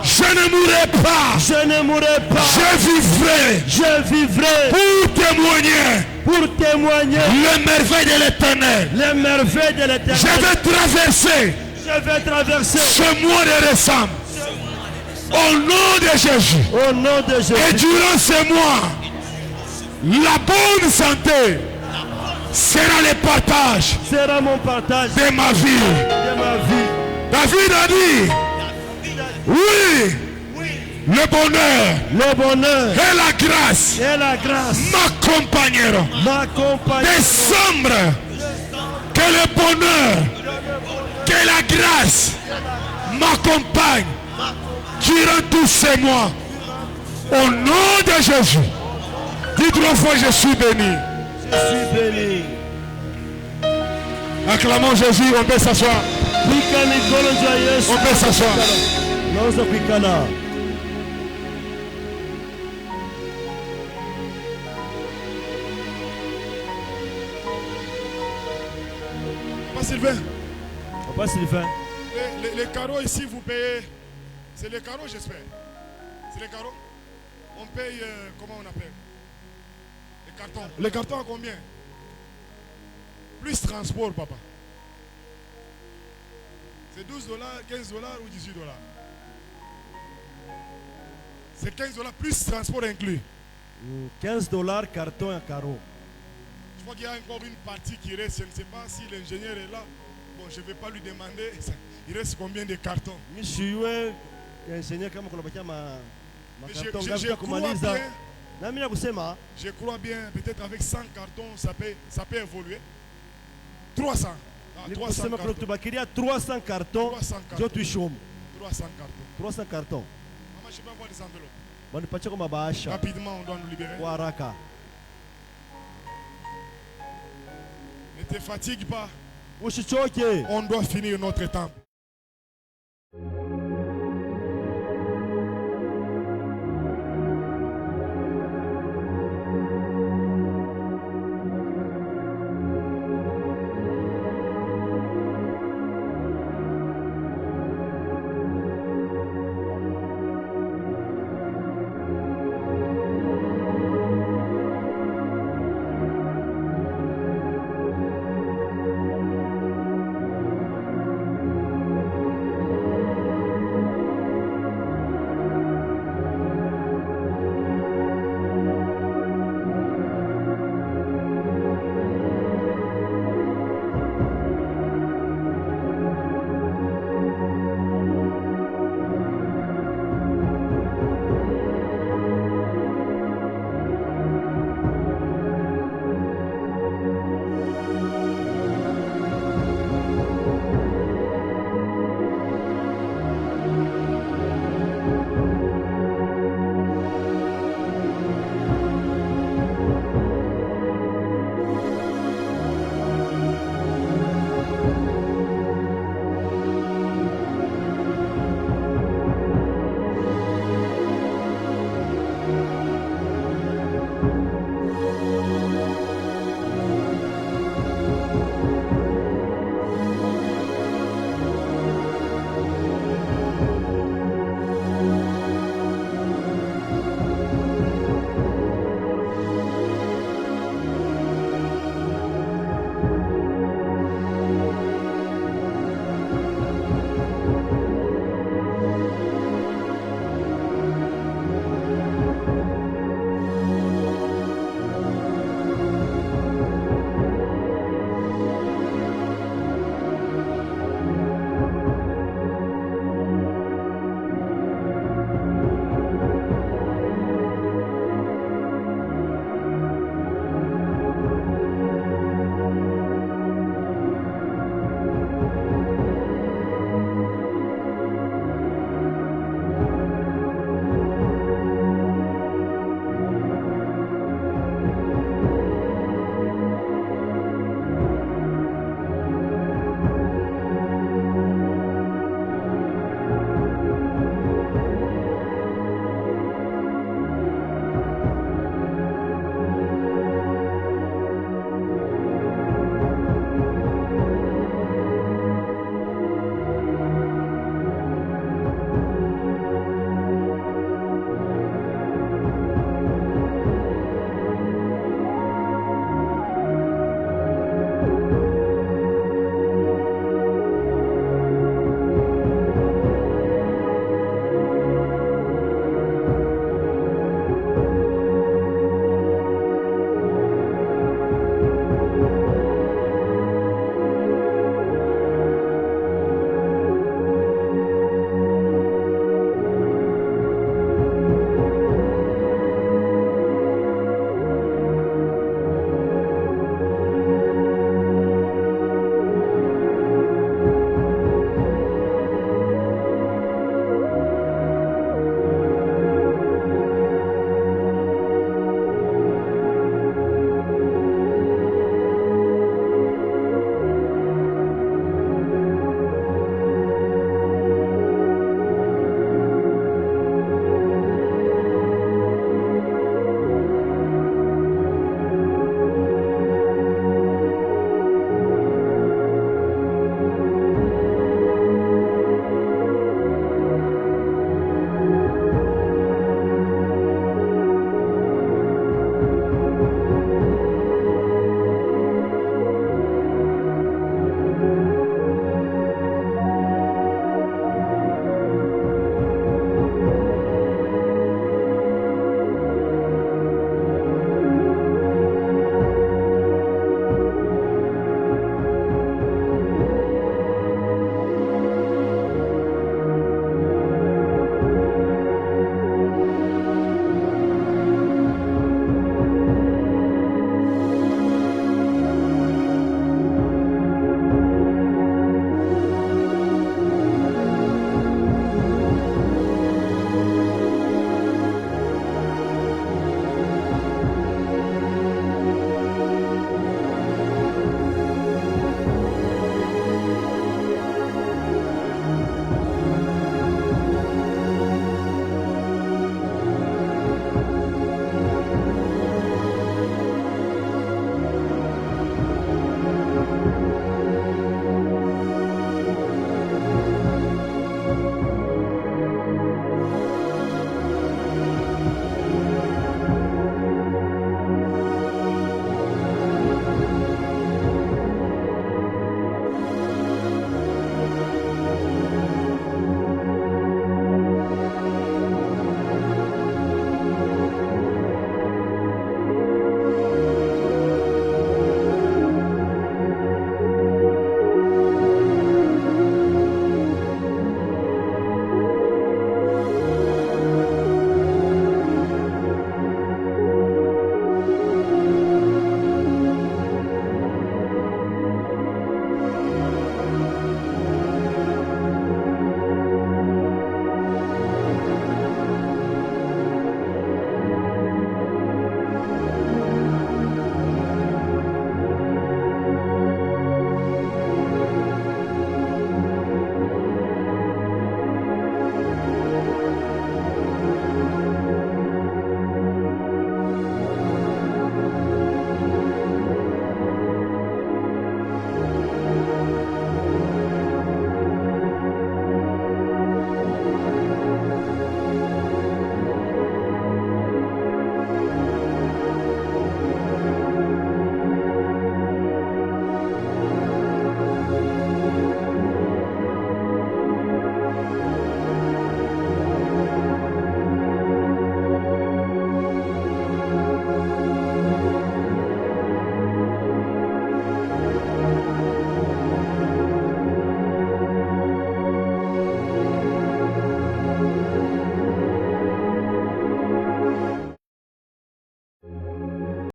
Je ne mourrai pas. Je ne mourrai pas. Je vivrai Je vivrai pour témoigner pour témoigner les merveilles de l'éternel. les merveilles de Je l'éternel. vais traverser Je vais traverser ce mois de décembre. Au nom de Jésus. au nom de Et Jésus. durant ces mois, la bonne santé sera le partage sera mon partage de ma vie. de ma vie. David a dit, oui, le bonheur Le bonheur et la grâce et la grâce m'accompagneront. m'accompagnent. Décembre, que le bonheur, que la grâce m'accompagne durant tous ces mois. Au nom de Jésus, dis 3 fois, je suis béni. Je suis béni. Acclamons Jésus, on peut s'asseoir. Pika mikono juu ya Yesu. On peut s'asseoir. Naweza kuikala. Papa Sylvain, Papa Sylvain, les carreaux ici, vous payez. C'est les carreaux, j'espère. C'est les carreaux. On paye, comment on appelle? Les cartons. Les cartons à combien? Plus transport, papa. C'est 12 $, 15 $ ou 18 $? C'est 15 $ plus transport inclus. $15 carton et carreau. Je crois qu'il y a encore une partie qui reste. Je ne sais pas si l'ingénieur est là. Bon, je ne vais pas lui demander. Il reste combien de cartons? Mishiwe engineer kama kuna bakia ma Mais carton je ngapi crois kumaliza. bien, Na mimi nakusema je crois bien, peut-être avec 100 cartons, ça peut évoluer. 300. Ah, 300 nikusema kuna cartons. tubakiria 300 cartons 300 cartons. ndio tuishomu. 300 cartons. 300 cartons. Maman, je peux avoir des enveloppes. Banipatia kama bahasha Rapidement, on doit nous libérer. kwa haraka. Ne te fatigue pas. Usichoke. On doit finir notre temps.